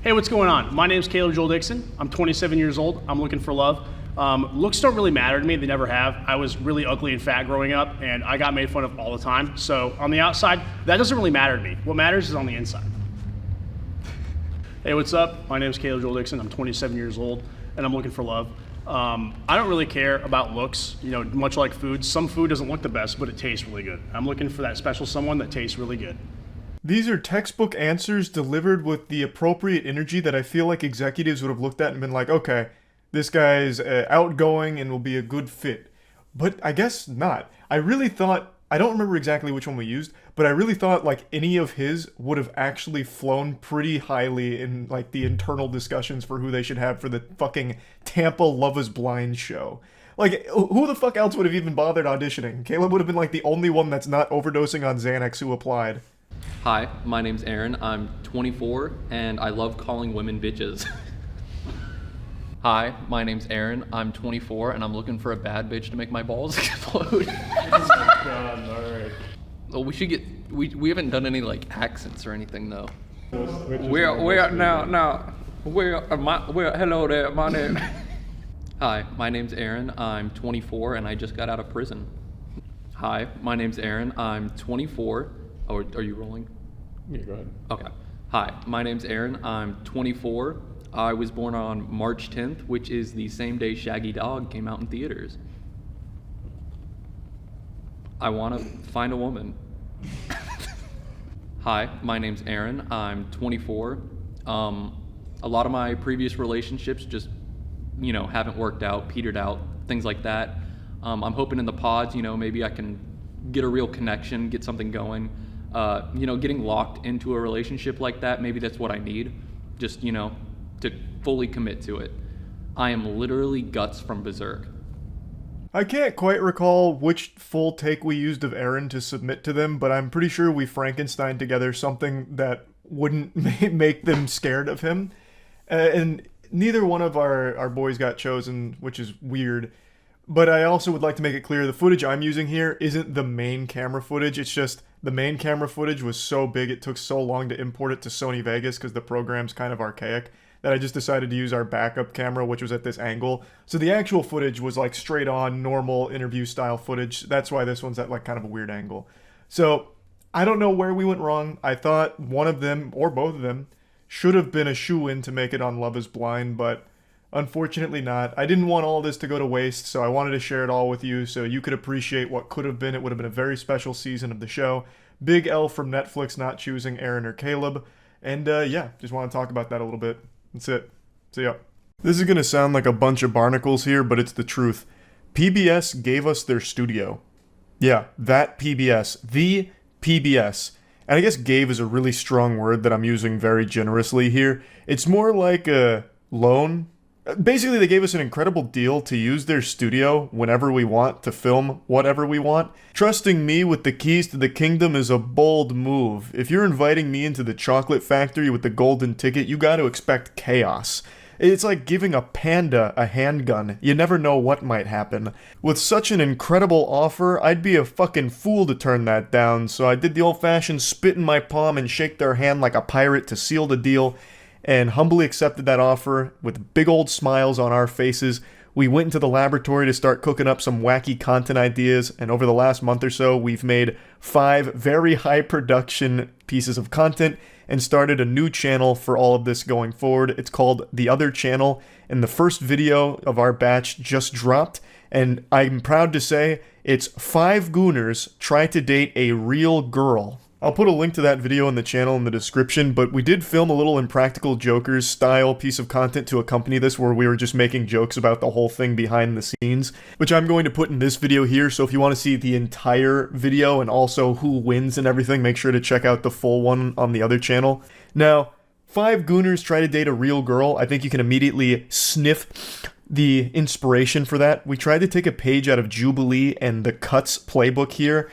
Hey, what's going on? My name's Caleb Joel Dixon. I'm 27 years old. I'm looking for love. Looks don't really matter to me. They never have. I was really ugly and fat growing up, and I got made fun of all the time. So on the outside, that doesn't really matter to me. What matters is on the inside. Hey, what's up? My name is Caleb Joel Dixon. I'm 27 years old, and I'm looking for love. I don't really care about looks, you know, much like food. Some food doesn't look the best, but it tastes really good. I'm looking for that special someone that tastes really good. These are textbook answers delivered with the appropriate energy that I feel like executives would have looked at and been like, okay, this guy's outgoing and will be a good fit. But I guess not. I really thought, I don't remember exactly which one we used, but I really thought like any of his would have actually flown pretty highly in like the internal discussions for who they should have for the fucking Tampa Love is Blind show. Like, who the fuck else would have even bothered auditioning? Caleb would have been like the only one that's not overdosing on Xanax who applied. Hi, my name's Aaron. I'm 24 and I love calling women bitches. Hi, my name's Aaron. I'm 24 and I'm looking for a bad bitch to make my balls explode. Oh my God, alright. Well, we should get, we haven't done any like accents or anything though. Hello there, my name. Hi, my name's Aaron. I'm 24 and I just got out of prison. Hi, my name's Aaron. I'm 24. Oh, are you rolling? Yeah, go ahead. Okay. Hi, my name's Aaron. I'm 24. I was born on March 10th, which is the same day Shaggy Dog came out in theaters. I want to find a woman. Hi, my name's Aaron. I'm 24. A lot of my previous relationships just, you know, haven't worked out, petered out, things like that. I'm hoping in the pods, you know, maybe I can get a real connection, get something going. You know, getting locked into a relationship like that, maybe that's what I need. Just, you know, to fully commit to it. I am literally Guts from Berserk. I can't quite recall which full take we used of Aaron to submit to them, but I'm pretty sure we Frankenstein together something that wouldn't make them scared of him. And neither one of our boys got chosen, which is weird. But I also would like to make it clear the footage I'm using here isn't the main camera footage. It's just the main camera footage was so big it took so long to import it to Sony Vegas because the program's kind of archaic that I just decided to use our backup camera, which was at this angle. So the actual footage was like straight on normal interview style footage. That's why this one's at like kind of a weird angle. So I don't know where we went wrong. I thought one of them or both of them should have been a shoo-in to make it on Love is Blind, but unfortunately not. I didn't want all this to go to waste, so I wanted to share it all with you so you could appreciate what could have been. It would have been a very special season of the show. Big L from Netflix not choosing Aaron or Caleb. And yeah, just want to talk about that a little bit. That's it. See ya. This is going to sound like a bunch of barnacles here, but it's the truth. PBS gave us their studio. Yeah, that PBS. The PBS. And I guess gave is a really strong word that I'm using very generously here. It's more like a loan. Basically, they gave us an incredible deal to use their studio whenever we want to film whatever we want. Trusting me with the keys to the kingdom is a bold move. If you're inviting me into the chocolate factory with the golden ticket, you gotta expect chaos. It's like giving a panda a handgun. You never know what might happen. With such an incredible offer, I'd be a fucking fool to turn that down, so I did the old-fashioned spit in my palm and shake their hand like a pirate to seal the deal, and humbly accepted that offer with big old smiles on our faces. We went into the laboratory to start cooking up some wacky content ideas, and over the last month or so, we've made 5 very high production pieces of content and started a new channel for all of this going forward. It's called The Other Channel, and the first video of our batch just dropped, and I'm proud to say it's 5 gooners try to date a real girl. I'll put a link to that video in the channel in the description, but we did film a little Impractical Jokers style piece of content to accompany this where we were just making jokes about the whole thing behind the scenes, which I'm going to put in this video here, so if you want to see the entire video and also who wins and everything, make sure to check out the full one on the other channel. Now, 5 gooners try to date a real girl. I think you can immediately sniff the inspiration for that. We tried to take a page out of Jubilee and the Cuts playbook here,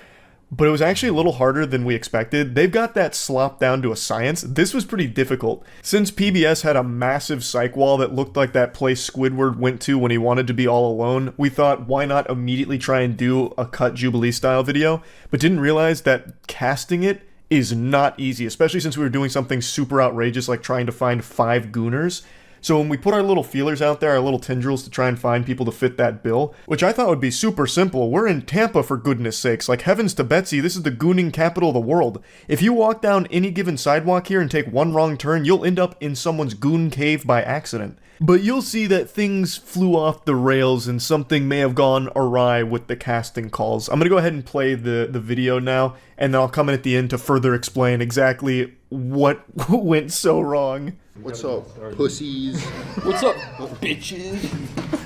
but it was actually a little harder than we expected. They've got that slopped down to a science. This was pretty difficult. Since PBS had a massive psych wall that looked like that place Squidward went to when he wanted to be all alone, we thought, why not immediately try and do a Cut Jubilee style video, but didn't realize that casting it is not easy, especially since we were doing something super outrageous like trying to find 5 gooners. So when we put our little feelers out there, our little tendrils to try and find people to fit that bill, which I thought would be super simple. We're in Tampa, for goodness sakes. Like, heavens to Betsy, this is the gooning capital of the world. If you walk down any given sidewalk here and take one wrong turn, you'll end up in someone's goon cave by accident. But you'll see that things flew off the rails and something may have gone awry with the casting calls. I'm gonna go ahead and play the video now, and then I'll come in at the end to further explain exactly what went so wrong. What's up, pussies? What's up, bitches?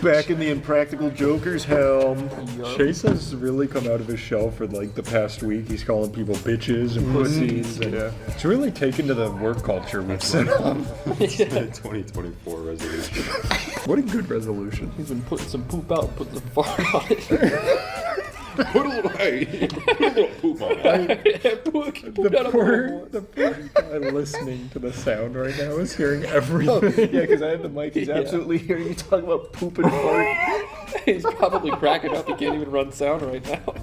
Back in the Impractical Joker's helm. Chase has really come out of his shell for like the past week. He's calling people bitches and pussies. And it's really taken to the work culture we've set up. It's been a 2024 resolution. What a good resolution. He's been putting some poop out, putting some fart on it. Put a little, hey, put a little poop on it. The poor guy listening to the sound right now is hearing everything. Yeah, because I have the mic. He's absolutely hearing you talk about poop and fart. He's probably cracking up. He can't even run sound right now.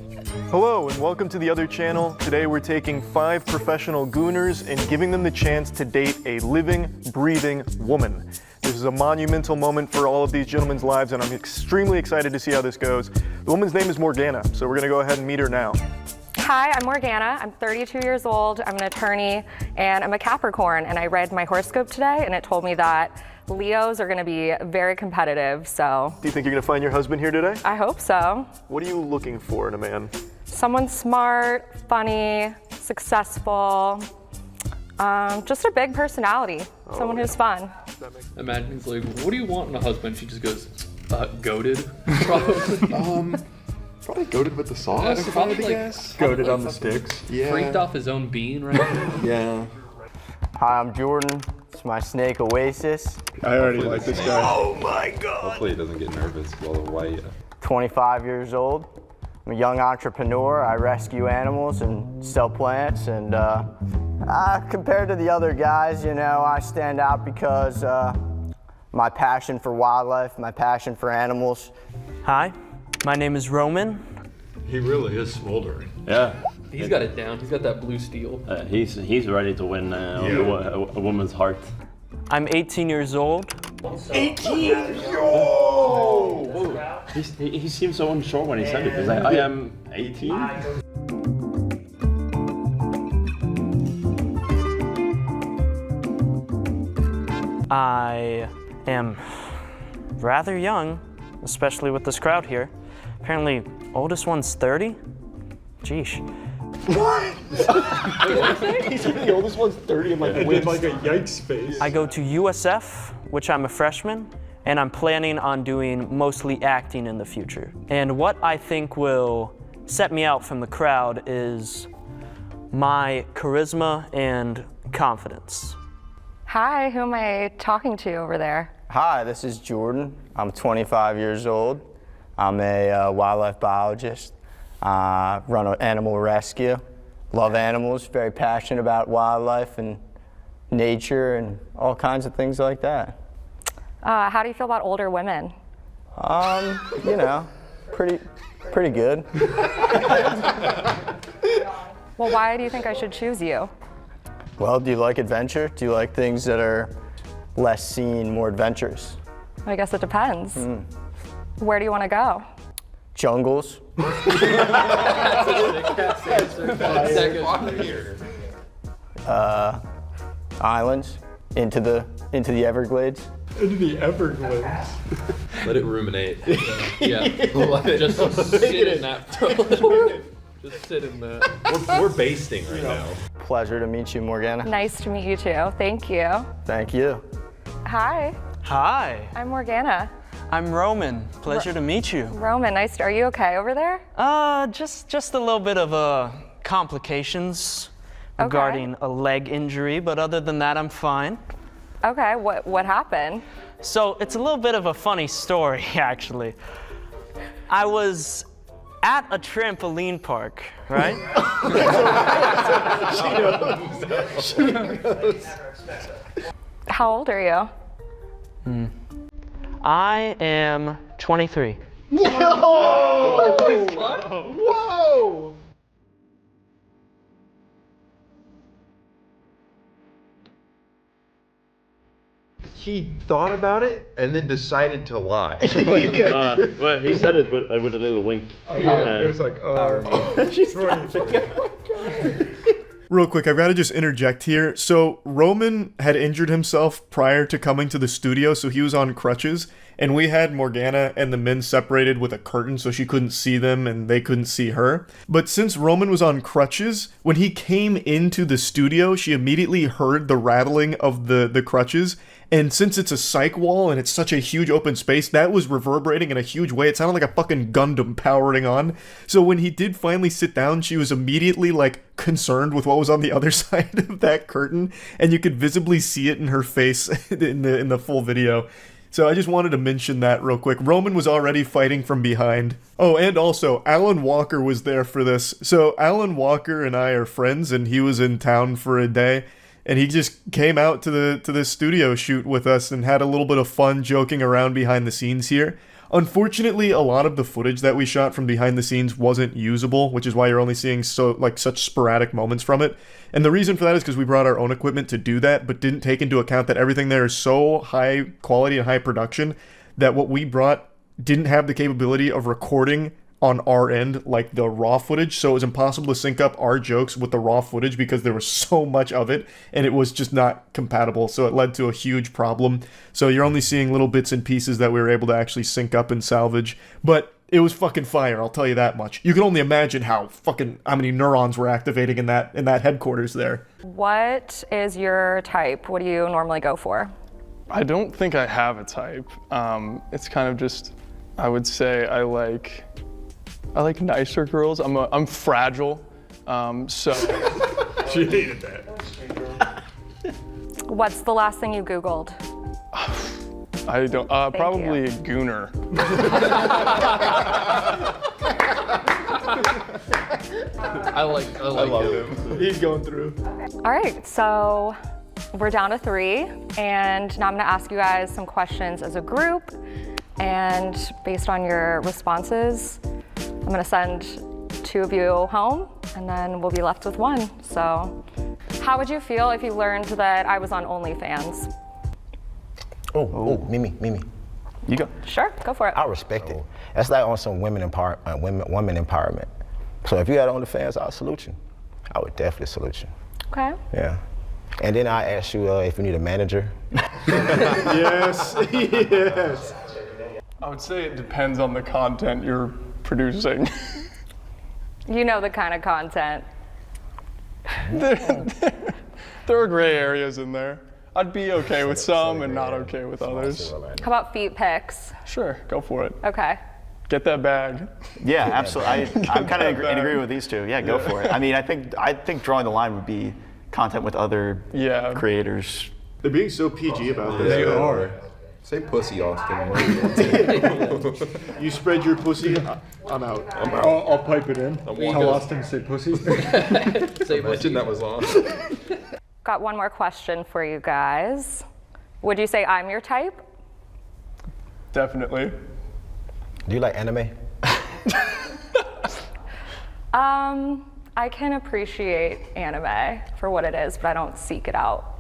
Hello, and welcome to the other channel. Today we're taking 5 professional gooners and giving them the chance to date a living, breathing woman. This is a monumental moment for all of these gentlemen's lives, and I'm extremely excited to see how this goes. The woman's name is Morgana, so we're gonna go ahead and meet her now. Hi, I'm Morgana. I'm 32 years old. I'm an attorney, and I'm a Capricorn. And I read my horoscope today, and it told me that Leos are going to be very competitive. So, do you think you're going to find your husband here today? I hope so. What are you looking for in a man? Someone smart, funny, successful, just a big personality. Someone who's fun. Imagine he's like, what do you want in a husband? She just goes, goated. Probably. Probably goated with the sauce, if I had to guess. Goated on the sticks. Yeah. Freaked off his own bean right now. Yeah. Hi, I'm Jordan. It's my snake Oasis. I already like this guy. Oh my god. Hopefully he doesn't get nervous while the white. 25 years old. I'm a young entrepreneur. I rescue animals and sell plants. And compared to the other guys, you know, I stand out because my passion for wildlife, my passion for animals. Hi, my name is Roman. He really is smoldering. Yeah. He's got it down. He's got that blue steel. He's ready to win a woman's heart. I'm 18 years old. 18? Yo! He seemed so unsure when he said it, because I am 18. I am rather young, especially with this crowd here. Apparently, oldest one's 30? Jeesh. What? He said the oldest one's 30 and like I did like a yikes face. I go to USF, which I'm a freshman, and I'm planning on doing mostly acting in the future. And what I think will set me out from the crowd is my charisma and confidence. Hi, who am I talking to over there? Hi, this is Jordan. I'm 25 years old. I'm a wildlife biologist. Run an animal rescue. Love animals, very passionate about wildlife and nature and all kinds of things like that. How do you feel about older women? You know, pretty good. Well, why do you think I should choose you? Well, do you like adventure? Do you like things that are less seen, more adventurous? I guess it depends. Where do you want to go? Jungles. Islands. Into the Everglades. Into the Everglades. Let it ruminate. Yeah. Just sit in that for a little bit. Just sit in that. We're basting right now. Pleasure to meet you, Morgana. Nice to meet you too. Thank you. Thank you. Hi. Hi. I'm Morgana. I'm Roman. Pleasure to meet you. Roman, nice. Are you okay over there? Just a little bit of complications regarding a leg injury, but other than that, I'm fine. Okay. What happened? So it's a little bit of a funny story, actually. I was at a trampoline park, right? She knows. How old are you? I am 23. Whoa! Whoa! he thought about it and then decided to lie. Well, he said it with a little wink. It was like, Real quick, I've got to just interject here. So Roman had injured himself prior to coming to the studio, so he was on crutches, and we had Morgana and the men separated with a curtain so she couldn't see them and they couldn't see her. But since Roman was on crutches, when he came into the studio, she immediately heard the rattling of the crutches. And since it's a psych wall and it's such a huge open space, that was reverberating in a huge way. It sounded like a fucking Gundam powering on. So when he did finally sit down, she was immediately like concerned with what was on the other side of that curtain, and you could visibly see it in her face in the full video. So I just wanted to mention that real quick. Roman was already fighting from behind. Oh, and also, Alan Walker was there for this. So Alan Walker and I are friends, and he was in town for a day. And he just came out to the studio shoot with us and had a little bit of fun joking around behind the scenes here. Unfortunately, a lot of the footage that we shot from behind the scenes wasn't usable, which is why you're only seeing such sporadic moments from it. And the reason for that is because we brought our own equipment to do that, but didn't take into account that everything there is so high quality and high production that what we brought didn't have the capability of recording on our end, like the raw footage, so it was impossible to sync up our jokes with the raw footage because there was so much of it, and it was just not compatible, so it led to a huge problem. So you're only seeing little bits and pieces that we were able to actually sync up and salvage, but it was fucking fire, I'll tell you that much. You can only imagine how many neurons were activating in that headquarters there. What is your type? What do you normally go for? I don't think I have a type. It's kind of just, I would say I like nicer girls. I'm fragile, so. She hated that. What's the last thing you Googled? I don't, probably a gooner. I love him. He's going through. All right, so we're down to 3, and now I'm gonna ask you guys some questions as a group, and based on your responses, I'm gonna send 2 of you home, and then we'll be left with 1. So, how would you feel if you learned that I was on OnlyFans? Mimi. You go. Sure, go for it. I respect it. That's like on some women empowerment. So if you had OnlyFans, I'll salute you. I would definitely salute you. Okay. Yeah. And then I ask you if you need a manager. Yes. I would say it depends on the content you're producing. You know the kind of content. There are gray areas in there. I'd be okay with some and not okay with others. How about feet pics? Sure, go for it. Okay. Get that bag. Yeah, absolutely. I'm kind of in agreement with these two. Yeah, go for it. I mean, I think drawing the line would be content with other creators. They're being so PG about this. They are. Say pussy, Austin. You spread your pussy, I'm out. I'll pipe it in. Tell Austin to say pussy. Imagine that was on. Got one more question for you guys. Would you say I'm your type? Definitely. Do you like anime? I can appreciate anime for what it is, but I don't seek it out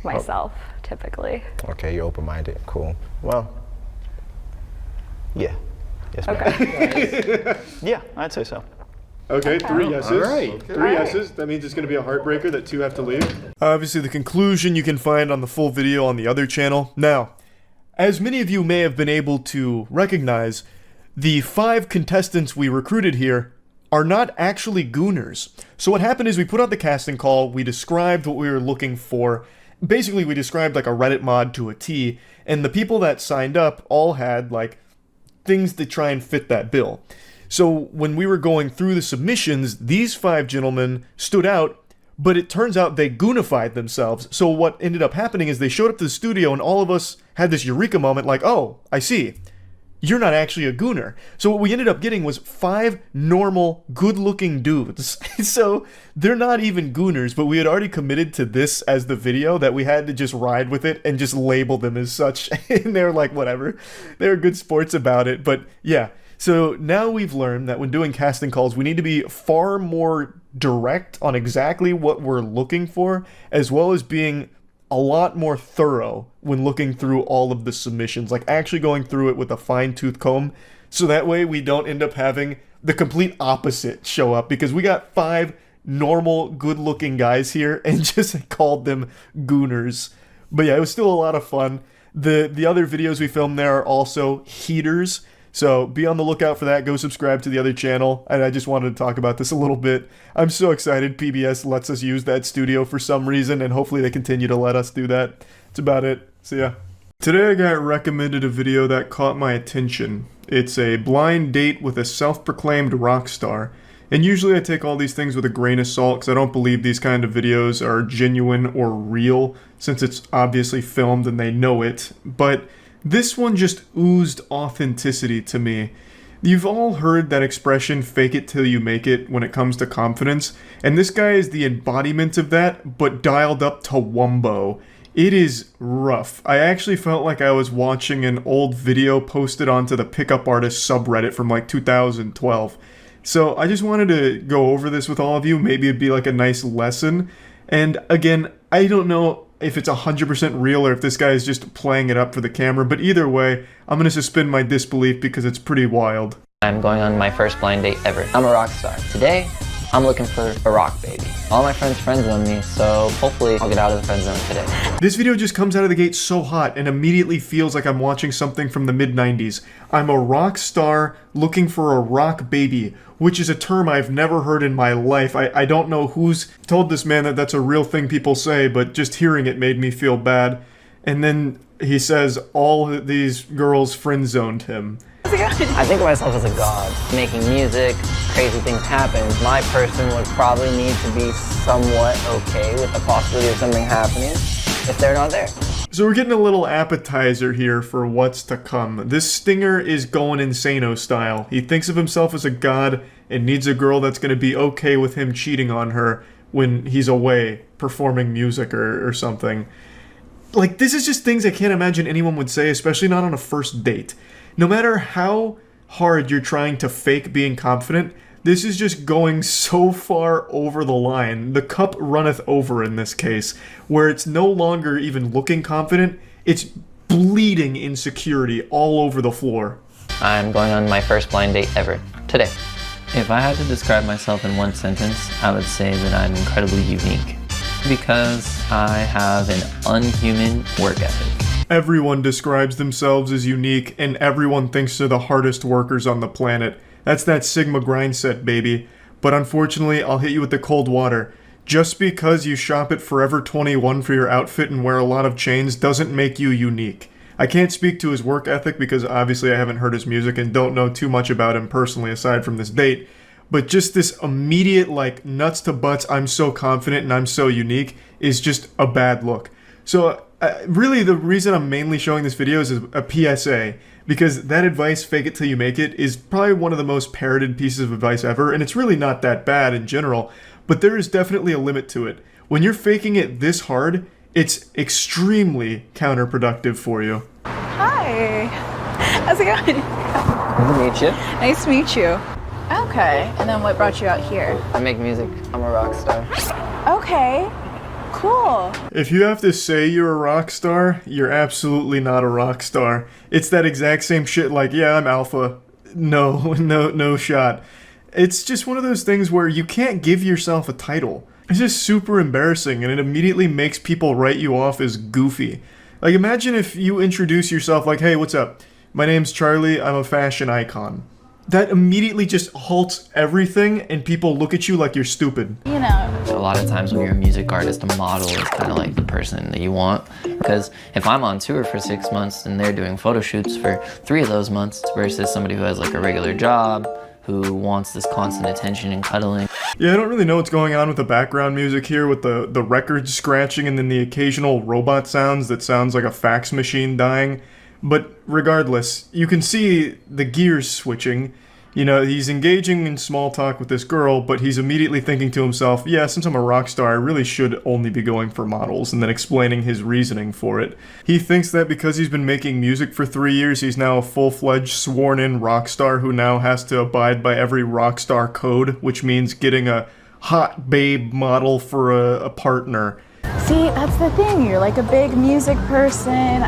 myself, typically. Okay, you're open-minded. Cool. Well, yeah. Yes, ma'am. Okay. Yeah, I'd say so. Okay, 3 yeses. All right. 3 yeses. That means it's going to be a heartbreaker that 2 have to leave. Obviously, the conclusion you can find on the full video on the other channel. Now, as many of you may have been able to recognize, the 5 contestants we recruited here are not actually gooners. So what happened is we put out the casting call, we described what we were looking for. Basically, we described like a Reddit mod to a T, and the people that signed up all had like things to try and fit that bill. So when we were going through the submissions, these 5 gentlemen stood out, but it turns out they goonified themselves. So what ended up happening is they showed up to the studio and all of us had this eureka moment like, oh, I see. You're not actually a gooner. So what we ended up getting was 5 normal, good-looking dudes. So they're not even gooners, but we had already committed to this as the video that we had to just ride with it and just label them as such. And they're like, whatever. They're good sports about it. But yeah, so now we've learned that when doing casting calls, we need to be far more direct on exactly what we're looking for, as well as being a lot more thorough when looking through all of the submissions, like actually going through it with a fine-tooth comb, so that way we don't end up having the complete opposite show up, because we got 5 normal, good-looking guys here and just called them gooners. But yeah, it was still a lot of fun. The other videos we filmed there are also heaters, so be on the lookout for that. Go subscribe to the other channel, and I just wanted to talk about this a little bit. I'm so excited PBS lets us use that studio for some reason, and hopefully they continue to let us do that. That's about it. So yeah. Today I got recommended a video that caught my attention. It's a blind date with a self-proclaimed rock star. And usually I take all these things with a grain of salt because I don't believe these kind of videos are genuine or real, since it's obviously filmed and they know it. But this one just oozed authenticity to me. You've all heard that expression, fake it till you make it, when it comes to confidence, and this guy is the embodiment of that, but dialed up to wumbo. It is rough. I actually felt like I was watching an old video posted onto the Pickup Artist subreddit from like 2012. So I just wanted to go over this with all of you. Maybe it'd be like a nice lesson. And again, I don't know if it's 100% real or if this guy is just playing it up for the camera, but either way, I'm going to suspend my disbelief because it's pretty wild. I'm going on my first blind date ever. I'm a rock star. Today, I'm looking for a rock baby. All my friends on me, so hopefully I'll get out of the friend zone today. This video just comes out of the gate so hot and immediately feels like I'm watching something from the mid-90s. I'm a rock star looking for a rock baby, which is a term I've never heard in my life. I don't know who's told this man that that's a real thing people say, but just hearing it made me feel bad. And then he says all these girls friend-zoned him. I think of myself as a god. Making music, crazy things happen. My person would probably need to be somewhat okay with the possibility of something happening if they're not there. So we're getting a little appetizer here for what's to come. This stinger is going Insano style. He thinks of himself as a god and needs a girl that's going to be okay with him cheating on her when he's away performing music or something. Like, this is just things I can't imagine anyone would say, especially not on a first date. No matter how hard you're trying to fake being confident, this is just going so far over the line. The cup runneth over in this case, where it's no longer even looking confident, it's bleeding insecurity all over the floor. I'm going on my first blind date ever. Today. If I had to describe myself in one sentence, I would say that I'm incredibly unique. Because I have an unhuman work ethic. Everyone describes themselves as unique, and everyone thinks they're the hardest workers on the planet. That's that Sigma grind set, baby. But unfortunately, I'll hit you with the cold water. Just because you shop at Forever 21 for your outfit and wear a lot of chains doesn't make you unique. I can't speak to his work ethic because obviously I haven't heard his music and don't know too much about him personally aside from this date. But just this immediate, like, nuts to butts, I'm so confident and I'm so unique is just a bad look. So really the reason I'm mainly showing this video is a PSA, because that advice, fake it till you make it, is probably one of the most parroted pieces of advice ever, and it's really not that bad in general, but there is definitely a limit to it. When you're faking it this hard, it's extremely counterproductive for you. Hi. How's it going? Nice to meet you. Nice to meet you. Okay, and then what brought you out here? I make music. I'm a rock star. Okay. Cool. If you have to say you're a rock star, you're absolutely not a rock star. It's that exact same shit like, yeah, I'm alpha. No shot. It's just one of those things where you can't give yourself a title. It's just super embarrassing, and it immediately makes people write you off as goofy. Like, imagine if you introduce yourself like, hey, what's up? My name's Charlie, I'm a fashion icon. That immediately just halts everything, and people look at you like you're stupid. You know. A lot of times when you're a music artist, a model is kind of like the person that you want. Because if I'm on tour for 6 months and they're doing photo shoots for 3 of those months versus somebody who has like a regular job, who wants this constant attention and cuddling. Yeah, I don't really know what's going on with the background music here with the records scratching and then the occasional robot sounds that sounds like a fax machine dying. But regardless, you can see the gears switching. You know, he's engaging in small talk with this girl, but he's immediately thinking to himself, yeah, since I'm a rock star, I really should only be going for models, and then explaining his reasoning for it. He thinks that because he's been making music for 3 years, he's now a full-fledged, sworn-in rock star who now has to abide by every rock star code, which means getting a hot babe model for a partner. See, that's the thing. You're like a big music person.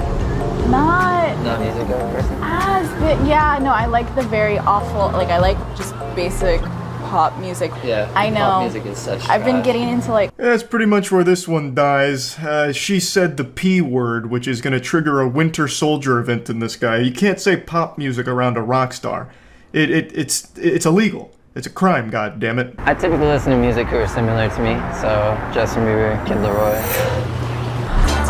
Not music person? as big. Yeah, no, I like the very awful, like I like just basic pop music. Yeah, I know. pop music is such I've been trash. getting into like That's pretty much where this one dies. She said the P word, which is going to trigger a Winter Soldier event in this guy. You can't say pop music around a rock star. It's illegal. It's a crime, goddammit. I typically listen to music who are similar to me, so Justin Bieber, Kid Laroi.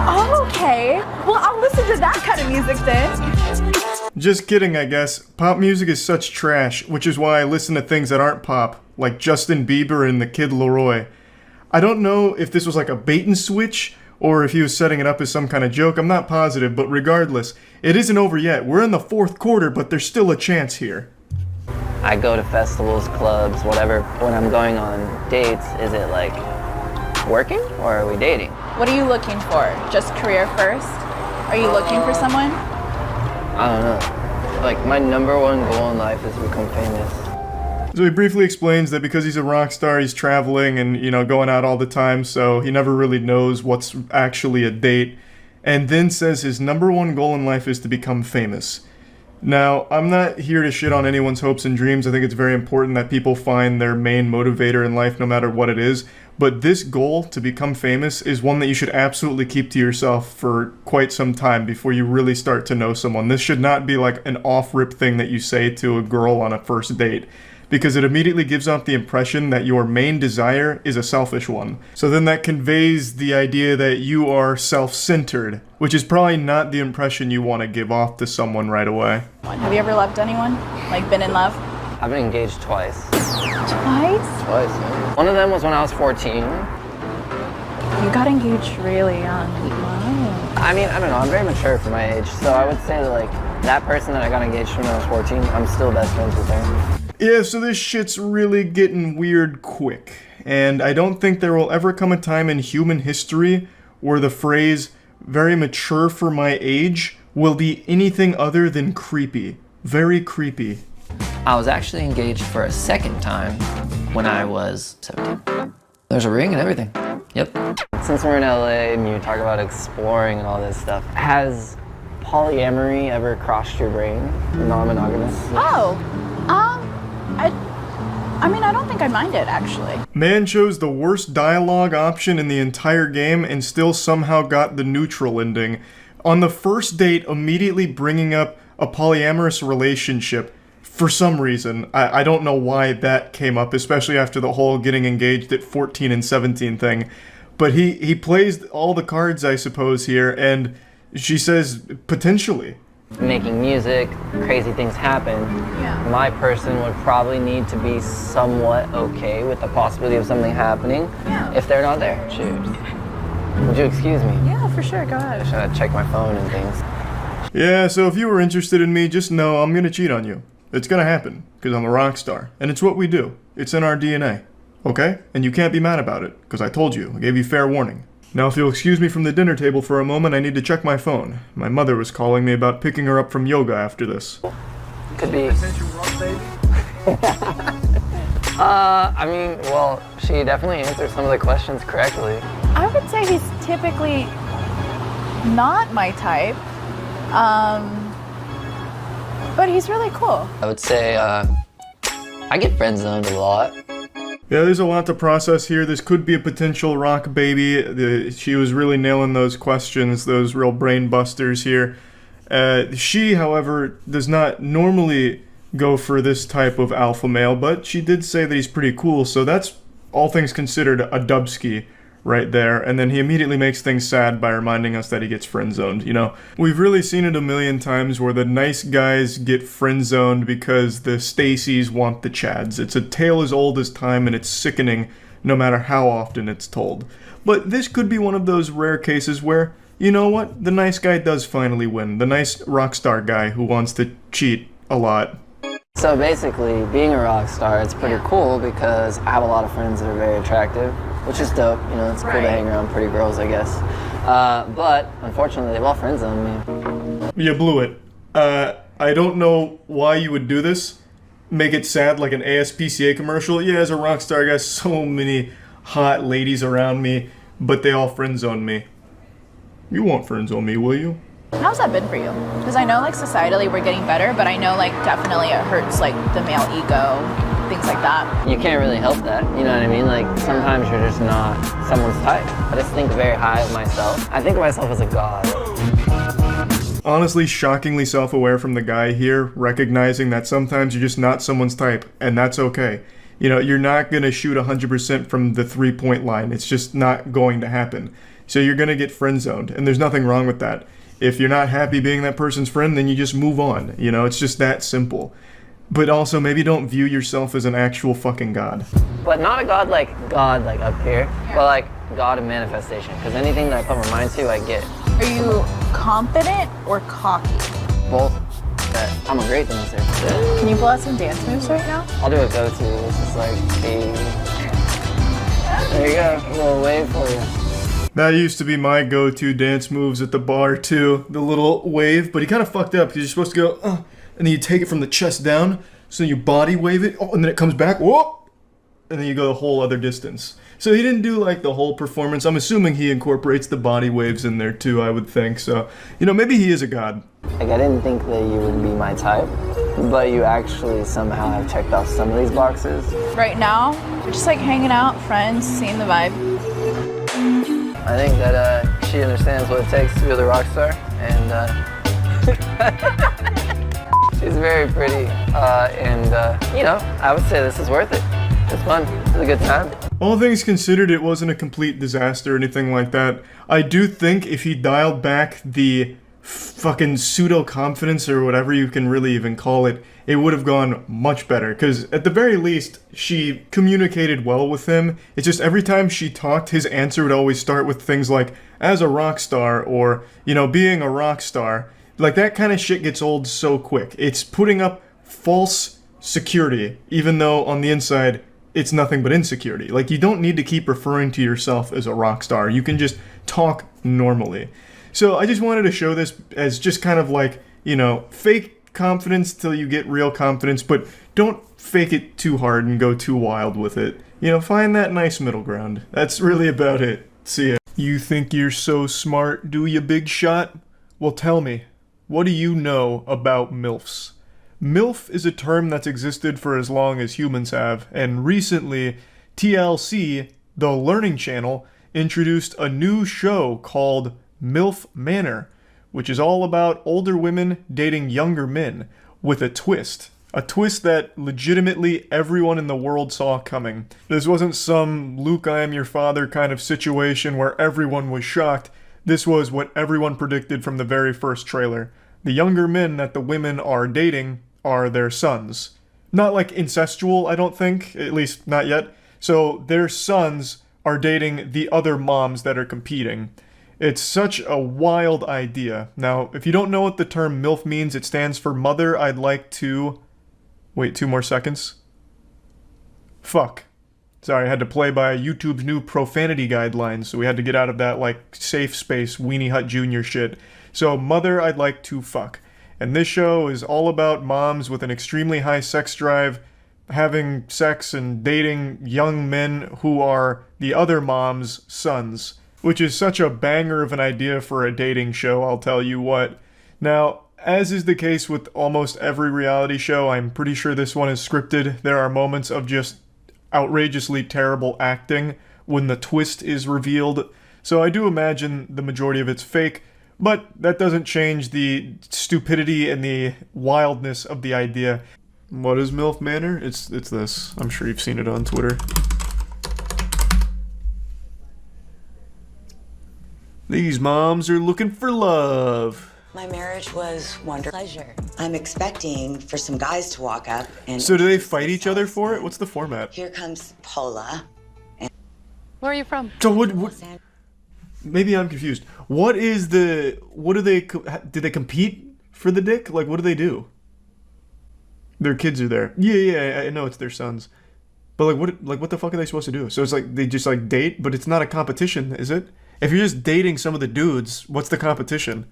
Oh, okay. Well, I'll listen to that kind of music then. Just kidding, I guess. Pop music is such trash, which is why I listen to things that aren't pop, like Justin Bieber and the Kid Laroi. I don't know if this was like a bait and switch, or if he was setting it up as some kind of joke. I'm not positive, but regardless, it isn't over yet. We're in the fourth quarter, but there's still a chance here. I go to festivals, clubs, whatever. When I'm going on dates, is it like working or are we dating? What are you looking for? Just career first? Are you looking for someone? I don't know. Like, my number one goal in life is to become famous. So he briefly explains that because he's a rock star, he's traveling and, going out all the time, so he never really knows what's actually a date. And then says his number one goal in life is to become famous. Now, I'm not here to shit on anyone's hopes and dreams. I think it's very important that people find their main motivator in life no matter what it is. But this goal to become famous is one that you should absolutely keep to yourself for quite some time before you really start to know someone. This should not be like an off-rip thing that you say to a girl on a first date, because it immediately gives off the impression that your main desire is a selfish one. So then that conveys the idea that you are self-centered, which is probably not the impression you want to give off to someone right away. Have you ever loved anyone? Like been in love? I've been engaged twice. Twice? Twice, yeah. One of them was when I was 14. You got engaged really young. Wow. I mean, I don't know, I'm very mature for my age, so I would say that, like, that person that I got engaged when I was 14, I'm still best friends with her. Yeah, so this shit's really getting weird quick. And I don't think there will ever come a time in human history where the phrase, very mature for my age, will be anything other than creepy. Very creepy. I was actually engaged for a second time when I was 17. There's a ring and everything. Yep. Since we're in LA and you talk about exploring and all this stuff, has polyamory ever crossed your brain? Non-monogamous? Oh, I mean, I don't think I mind it, actually. Man chose the worst dialogue option in the entire game and still somehow got the neutral ending. On the first date, immediately bringing up a polyamorous relationship for some reason. I don't know why that came up, especially after the whole getting engaged at 14 and 17 thing. But he plays all the cards, I suppose, here, and she says, potentially. Making music, crazy things happen. Yeah. My person would probably need to be somewhat okay with the possibility of something happening if they're not there. Cheers. Would you excuse me? Yeah, for sure, go ahead. I should check my phone and things. Yeah, so if you were interested in me, just know I'm gonna cheat on you. It's gonna happen, because I'm a rock star. And it's what we do. It's in our DNA. Okay? And you can't be mad about it, because I told you. I gave you fair warning. Now, if you'll excuse me from the dinner table for a moment, I need to check my phone. My mother was calling me about picking her up from yoga after this. Could be. I mean, well, she definitely answered some of the questions correctly. I would say he's typically not my type, but he's really cool. I would say, I get friend zoned a lot. Yeah, there's a lot to process here. This could be a potential rock baby. She was really nailing those questions, those real brain busters here. She, however, does not normally go for this type of alpha male, but she did say that he's pretty cool, so that's, all things considered, a dubski right there. And then he immediately makes things sad by reminding us that he gets friend-zoned, We've really seen it a million times where the nice guys get friend-zoned because the Stacys want the Chads. It's a tale as old as time, and it's sickening no matter how often it's told. But this could be one of those rare cases where, you know what, the nice guy does finally win. The nice rock star guy who wants to cheat a lot. So basically, being a rock star, it's pretty cool because I have a lot of friends that are very attractive, which is dope. It's cool to hang around pretty girls, I guess. But unfortunately, they've all friends on me. You blew it. I don't know why you would do this. Make it sad like an ASPCA commercial. Yeah, as a rock star, I got so many hot ladies around me. but they all friend zone me. You won't friend zone me, will you? How's that been for you? Because I know like societally we're getting better, but I know like definitely it hurts like the male ego, things like that. You can't really help that, you know what I mean? Like, sometimes you're just not someone's type. I just think very high of myself. I think of myself as a god. Honestly, shockingly self-aware from the guy here, recognizing that sometimes you're just not someone's type, and that's okay. You know, you're not going to shoot 100% from the three-point line. It's just not going to happen. So you're going to get friend-zoned, and there's nothing wrong with that. If you're not happy being that person's friend, then you just move on. You know, it's just that simple. But also, maybe don't view yourself as an actual fucking god. But not a god like up here, but like God of manifestation. Because anything that I put my mind to, I get. Are you confident or cocky? Both. But I'm a great dancer. Can you pull out some dance moves right now? I'll do a go-to. It's just like, hey. There you go, a little wave for you. That used to be my go-to dance moves at the bar too, the little wave, but he kind of fucked up because you're supposed to go, and then you take it from the chest down, so you body wave it, and then it comes back, whoop, and then you go the whole other distance. So he didn't do like the whole performance. I'm assuming he incorporates the body waves in there too, I would think. So, you know, maybe he is a god. Like, I didn't think that you would be my type, but you actually somehow have checked off some of these boxes. Right now, we're just like hanging out, friends, seeing the vibe. I think that she understands what it takes to be the rock star, and she's very pretty, and you know, I would say this is worth it. It's fun. It's a good time. All things considered, it wasn't a complete disaster or anything like that. I do think if he dialed back the fucking pseudo-confidence or whatever you can really even call it, it would have gone much better. Because at the very least, she communicated well with him. It's just every time she talked, his answer would always start with things like, as a rock star, or, you know, being a rock star. Like, that kind of shit gets old so quick. It's putting up false security, even though on the inside, it's nothing but insecurity. Like, you don't need to keep referring to yourself as a rock star. You can just talk normally. So I just wanted to show this as just kind of like, you know, fake confidence till you get real confidence, but don't fake it too hard and go too wild with it. You know, find that nice middle ground. That's really about it. See ya. You think you're so smart, do you, big shot? Well, tell me, what do you know about MILFs? MILF is a term that's existed for as long as humans have, and recently, TLC, the Learning Channel, introduced a new show called MILF Manor, which is all about older women dating younger men, with a twist. A twist that legitimately everyone in the world saw coming. This wasn't some Luke, I am your father kind of situation where everyone was shocked. This was what everyone predicted from the very first trailer. The younger men that the women are dating are their sons. Not like incestual, I don't think, at least not yet. So their sons are dating the other moms that are competing. It's such a wild idea. Now, if you don't know what the term MILF means, it stands for Mother I'd Like to... Wait, 2 more seconds. Fuck. Sorry, I had to play by YouTube's new profanity guidelines, so we had to get out of that, like, safe space, Weenie Hut Jr. shit. So, Mother I'd Like to Fuck. And this show is all about moms with an extremely high sex drive having sex and dating young men who are the other mom's sons. Which is such a banger of an idea for a dating show, I'll tell you what. Now, as is the case with almost every reality show, I'm pretty sure this one is scripted. There are moments of just outrageously terrible acting when the twist is revealed. So I do imagine the majority of it's fake, but that doesn't change the stupidity and the wildness of the idea. What is MILF Manor? It's this. I'm sure you've seen it on Twitter. These moms are looking for love. My marriage was wonderful pleasure. I'm expecting for some guys to walk up and... So do they fight each other for it? What's the format? Here comes Paula. Where are you from? So what maybe I'm confused. What do they compete for the dick? Like, what do they do? Their kids are there. Yeah, I know it's their sons. But what the fuck are they supposed to do? So it's like they just like date, but it's not a competition, is it? If you're just dating some of the dudes, what's the competition?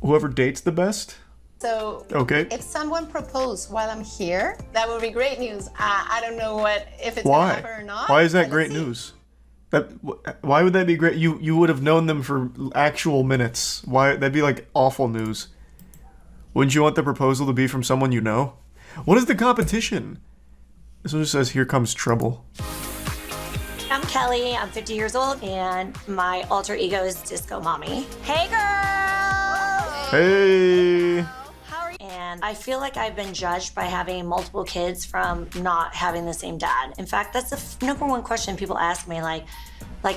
Whoever dates the best? So, okay. If someone proposed while I'm here, that would be great news. I don't know if it's gonna happen or not. Why is that great news? Why would that be great? You would have known them for actual minutes. Why? That'd be like awful news. Wouldn't you want the proposal to be from someone you know? What is the competition? This one just says, "Here comes trouble." I'm Kelly, I'm 50 years old, and my alter ego is Disco Mommy. Hey girls! Hey! How are you? And I feel like I've been judged by having multiple kids from not having the same dad. In fact, that's the number one question people ask me, like,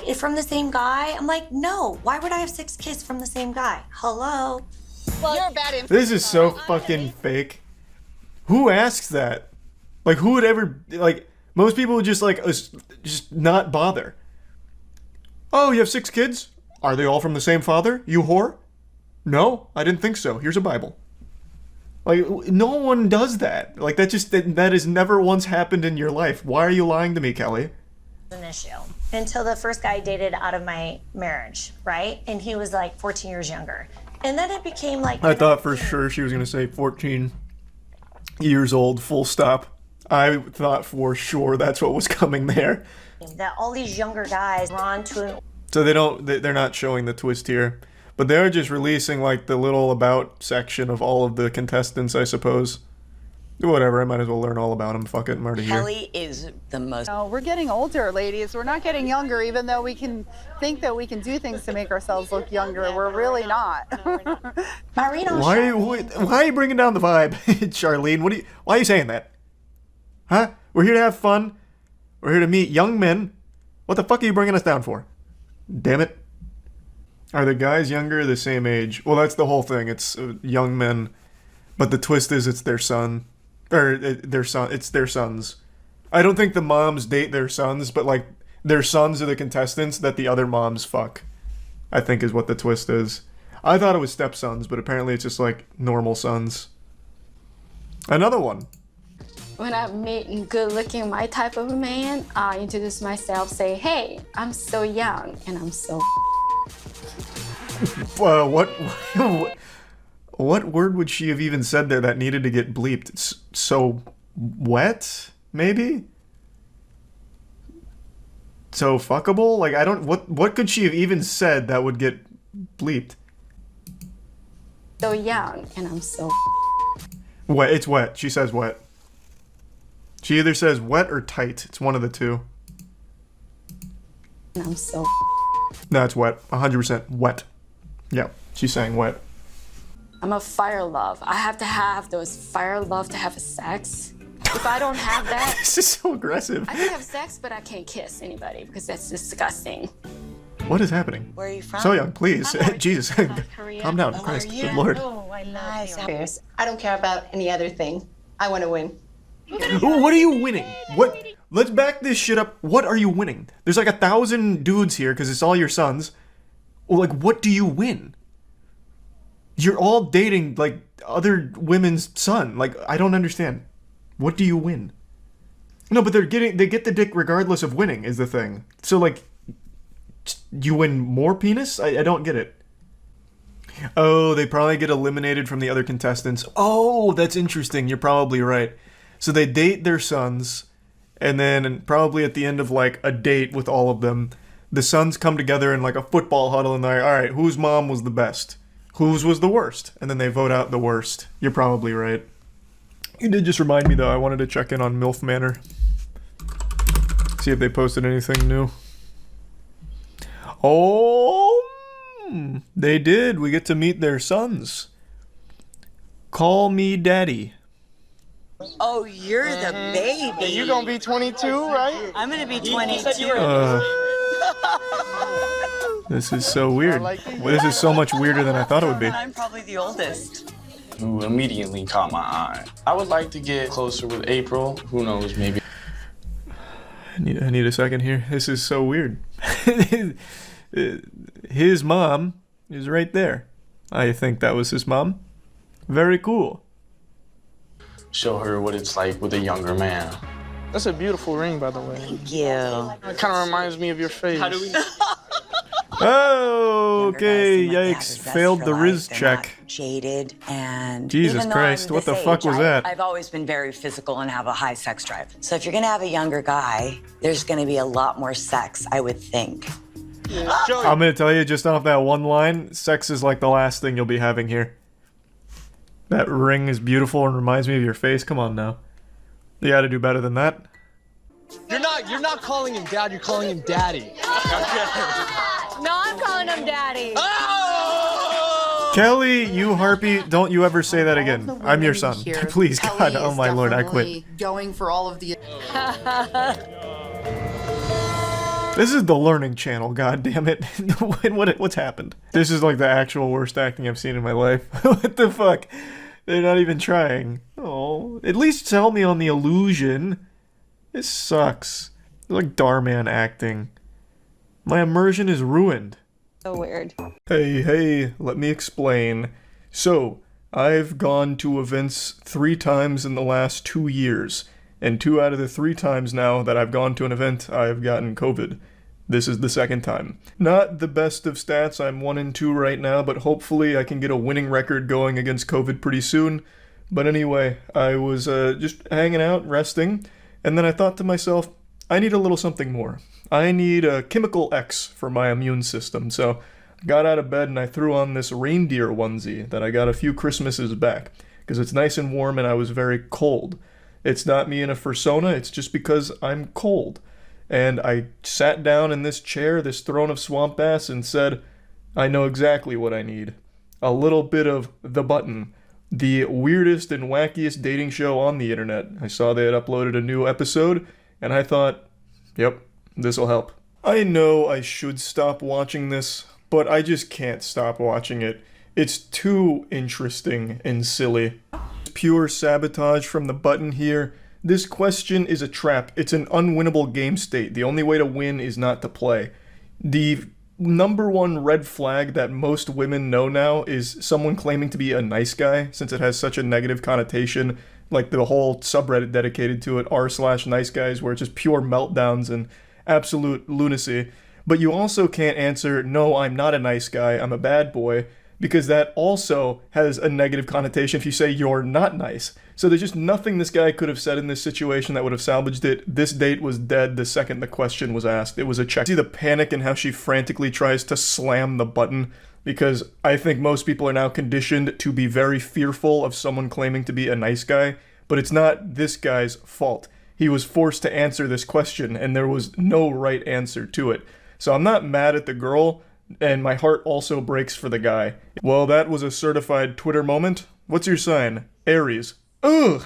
if from the same guy? I'm like, no, why would I have 6 kids from the same guy? Hello? Well, you're a bad influence. This is so fucking fake. Who asks that? Like, who would ever, like, most people would just, like, just not bother. Oh, you have 6 kids? Are they all from the same father? You whore? No, I didn't think so. Here's a Bible. Like, no one does that. Like, that has never once happened in your life. Why are you lying to me, Kelly? An issue until the first guy I dated out of my marriage, right? And he was like 14 years younger. And then it became like... I thought for sure she was going to say 14 years old, full stop. I thought for sure that's what was coming there. That all these younger guys were on to an... So they're not showing the twist here. But they're just releasing like the little about section of all of the contestants, I suppose. Whatever, I might as well learn all about them. Fuck it, I'm already here. Kelly is the most... No, we're getting older, ladies. We're not getting younger, even though we can think that we can do things to make ourselves look younger. We're really not. Why are you bringing down the vibe, Charlene? Why are you saying that? Huh? We're here to have fun. We're here to meet young men. What the fuck are you bringing us down for? Damn it. Are the guys younger or the same age? Well, that's the whole thing. It's young men. But the twist is it's their son. Or it's their sons. I don't think the moms date their sons, but like their sons are the contestants that the other moms fuck. I think is what the twist is. I thought it was stepsons, but apparently it's just like normal sons. Another one. When I meet good-looking, my type of a man, I introduce myself, say, hey, I'm so young, and I'm so What word would she have even said there that needed to get bleeped? It's so wet, maybe? So fuckable? Like, I don't... What could she have even said that would get bleeped? so young, and I'm so Wet. It's wet. She says wet. She either says wet or tight. It's one of the two. and I'm so No, it's wet. 100% wet. Yeah, she's saying wet. I'm a fire love. I have to have those fire love to have sex. If I don't have that... This is so aggressive. I can have sex, but I can't kiss anybody because that's disgusting. What is happening? Where are you from? So young, please. Jesus. Calm down. Oh, Christ. are you? Good Lord. Oh, I love you. I don't care about any other thing. I want to win. Ooh, what are you winning? What? Let's back this shit up. What are you winning? There's like 1,000 dudes here because it's all your sons. Well, like, what do you win? You're all dating, like, other women's son. Like, I don't understand. What do you win? No, but they get the dick regardless of winning is the thing. So, like, you win more penis? I don't get it. Oh, they probably get eliminated from the other contestants. Oh, that's interesting. You're probably right. So they date their sons, and then probably at the end of, like, a date with all of them, the sons come together in, like, a football huddle, and they're like, all right, whose mom was the best? Whose was the worst? And then they vote out the worst. You're probably right. You did just remind me, though, I wanted to check in on MILF Manor. See if they posted anything new. Oh, they did. We get to meet their sons. Call me daddy. Oh, you're the baby. You're gonna be 22, right? I'm gonna be 22. This is so weird. This is so much weirder than I thought it would be. I'm probably the oldest. Who immediately caught my eye. I would like to get closer with April. Who knows, maybe. I need a second here. This is so weird. His mom is right there. I think that was his mom. Very cool. Show her what it's like with a younger man. That's a beautiful ring, by the way. Thank you. It kind of reminds me of your face. How do we know? Oh, okay, Younger guys yikes. seem like they have a zest Failed for the life. Riz They're check. not jaded, and Jesus even though Christ, I'm what the this fuck age, was that? I've always been very physical and have a high sex drive. So if you're gonna have a younger guy, there's gonna be a lot more sex, I would think. I'm gonna tell you just off that one line, sex is like the last thing you'll be having here. That ring is beautiful and reminds me of your face. Come on now. You gotta do better than that. You're not calling him dad, you're calling him daddy. No, I'm calling him daddy. Kelly, you harpy, don't you ever say that again. I'm your son. Please, God, oh my lord, I quit. Going for all of the. This is the learning channel, god damn it. What's happened? This is like the actual worst acting I've seen in my life. What the fuck? They're not even trying. Oh, at least sell me on the illusion. This sucks. It's like Darman acting. My immersion is ruined. So weird. Hey, let me explain. So, I've gone to events 3 times in the last 2 years, and 2 out of the 3 times now that I've gone to an event, I've gotten COVID. This is the 2nd time. Not the best of stats, I'm 1-2 right now, but hopefully I can get a winning record going against COVID pretty soon. But anyway, I was just hanging out, resting, and then I thought to myself, I need a little something more. I need a chemical X for my immune system, so I got out of bed and I threw on this reindeer onesie that I got a few Christmases back, because it's nice and warm and I was very cold. It's not me in a fursona, it's just because I'm cold. And I sat down in this chair, this throne of swamp ass, and said, I know exactly what I need. A little bit of The Button, the weirdest and wackiest dating show on the internet. I saw they had uploaded a new episode, and I thought, yep, this'll help. I know I should stop watching this, but I just can't stop watching it. It's too interesting and silly. Pure sabotage from The Button here. This question is a trap. It's an unwinnable game state. The only way to win is not to play. The #1 red flag that most women know now is someone claiming to be a nice guy, since it has such a negative connotation, like the whole subreddit dedicated to it, r/nice guys, where it's just pure meltdowns and absolute lunacy. But you also can't answer, no, I'm not a nice guy, I'm a bad boy, because that also has a negative connotation if you say you're not nice. So there's just nothing this guy could have said in this situation that would have salvaged it. This date was dead the second the question was asked. It was a check. See the panic in how she frantically tries to slam the button? Because I think most people are now conditioned to be very fearful of someone claiming to be a nice guy, but it's not this guy's fault. He was forced to answer this question, and there was no right answer to it. So I'm not mad at the girl, and my heart also breaks for the guy. Well, that was a certified Twitter moment. What's your sign? Aries. Ugh!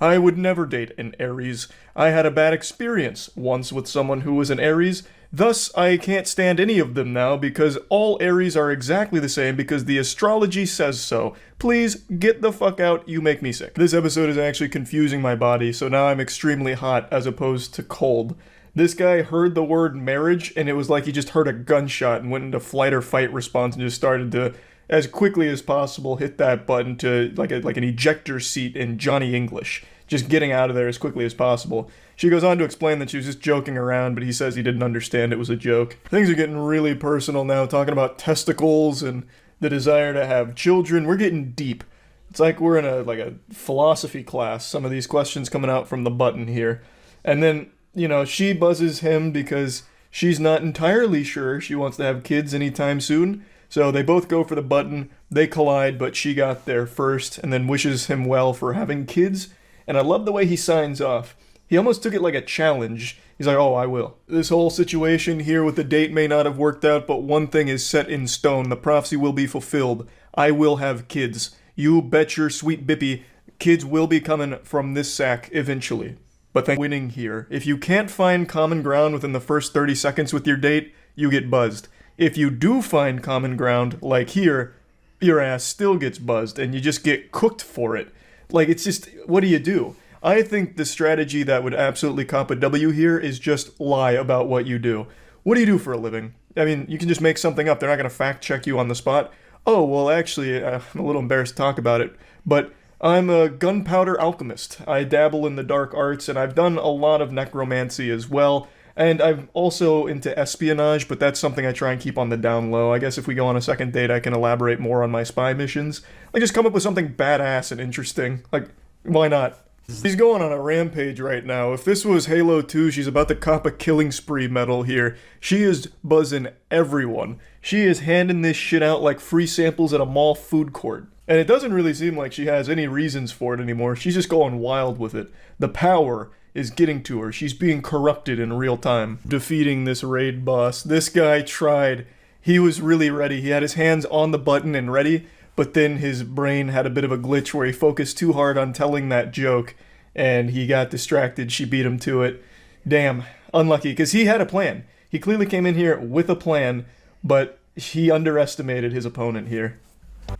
I would never date an Aries. I had a bad experience once with someone who was an Aries. Thus, I can't stand any of them now because all Aries are exactly the same because the astrology says so. Please, get the fuck out, you make me sick. This episode is actually confusing my body, so now I'm extremely hot as opposed to cold. This guy heard the word marriage, and it was like he just heard a gunshot and went into flight or fight response and just started to, as quickly as possible, hit that button to like an ejector seat in Johnny English. Just getting out of there as quickly as possible. She goes on to explain that she was just joking around, but he says he didn't understand it was a joke. Things are getting really personal now, talking about testicles and the desire to have children. We're getting deep. It's like we're in a philosophy class, some of these questions coming out from the button here. And then, you know, she buzzes him because she's not entirely sure she wants to have kids anytime soon. So they both go for the button, they collide, but she got there first, and then wishes him well for having kids. And I love the way he signs off. He almost took it like a challenge. He's like, oh, I will. This whole situation here with the date may not have worked out, but one thing is set in stone. The prophecy will be fulfilled. I will have kids. You bet your sweet bippy, kids will be coming from this sack eventually. But thank winning here. If you can't find common ground within the first 30 seconds with your date, you get buzzed. If you do find common ground, like here, your ass still gets buzzed and you just get cooked for it. Like, it's just, what do you do? I think the strategy that would absolutely cop a W here is just lie about what you do. What do you do for a living? I mean, you can just make something up. They're not going to fact check you on the spot. Oh, well, actually, I'm a little embarrassed to talk about it, but I'm a gunpowder alchemist. I dabble in the dark arts, and I've done a lot of necromancy as well. And I'm also into espionage, but that's something I try and keep on the down low. I guess if we go on a second date, I can elaborate more on my spy missions. Like, just come up with something badass and interesting. Like, why not? She's going on a rampage right now. If this was Halo 2, she's about to cop a killing spree medal here. She is buzzing everyone. She is handing this shit out like free samples at a mall food court. And it doesn't really seem like she has any reasons for it anymore. She's just going wild with it. The power is getting to her. She's being corrupted in real time. Defeating this raid boss. This guy tried. He was really ready. He had his hands on the button and ready, but then his brain had a bit of a glitch where he focused too hard on telling that joke, and he got distracted. She beat him to it. Damn. Unlucky, because he had a plan. He clearly came in here with a plan, but he underestimated his opponent here.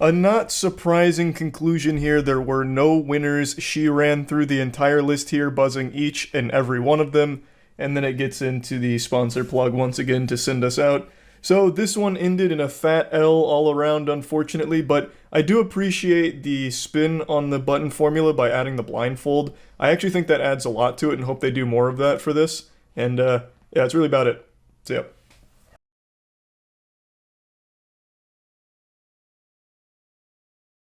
A not surprising conclusion here, there were no winners. She ran through the entire list here, buzzing each and every one of them, and then it gets into the sponsor plug once again to send us out. So this one ended in a fat L all around, unfortunately, but I do appreciate the spin on the button formula by adding the blindfold. I actually think that adds a lot to it and hope they do more of that for this, and yeah, that's really about it. See ya.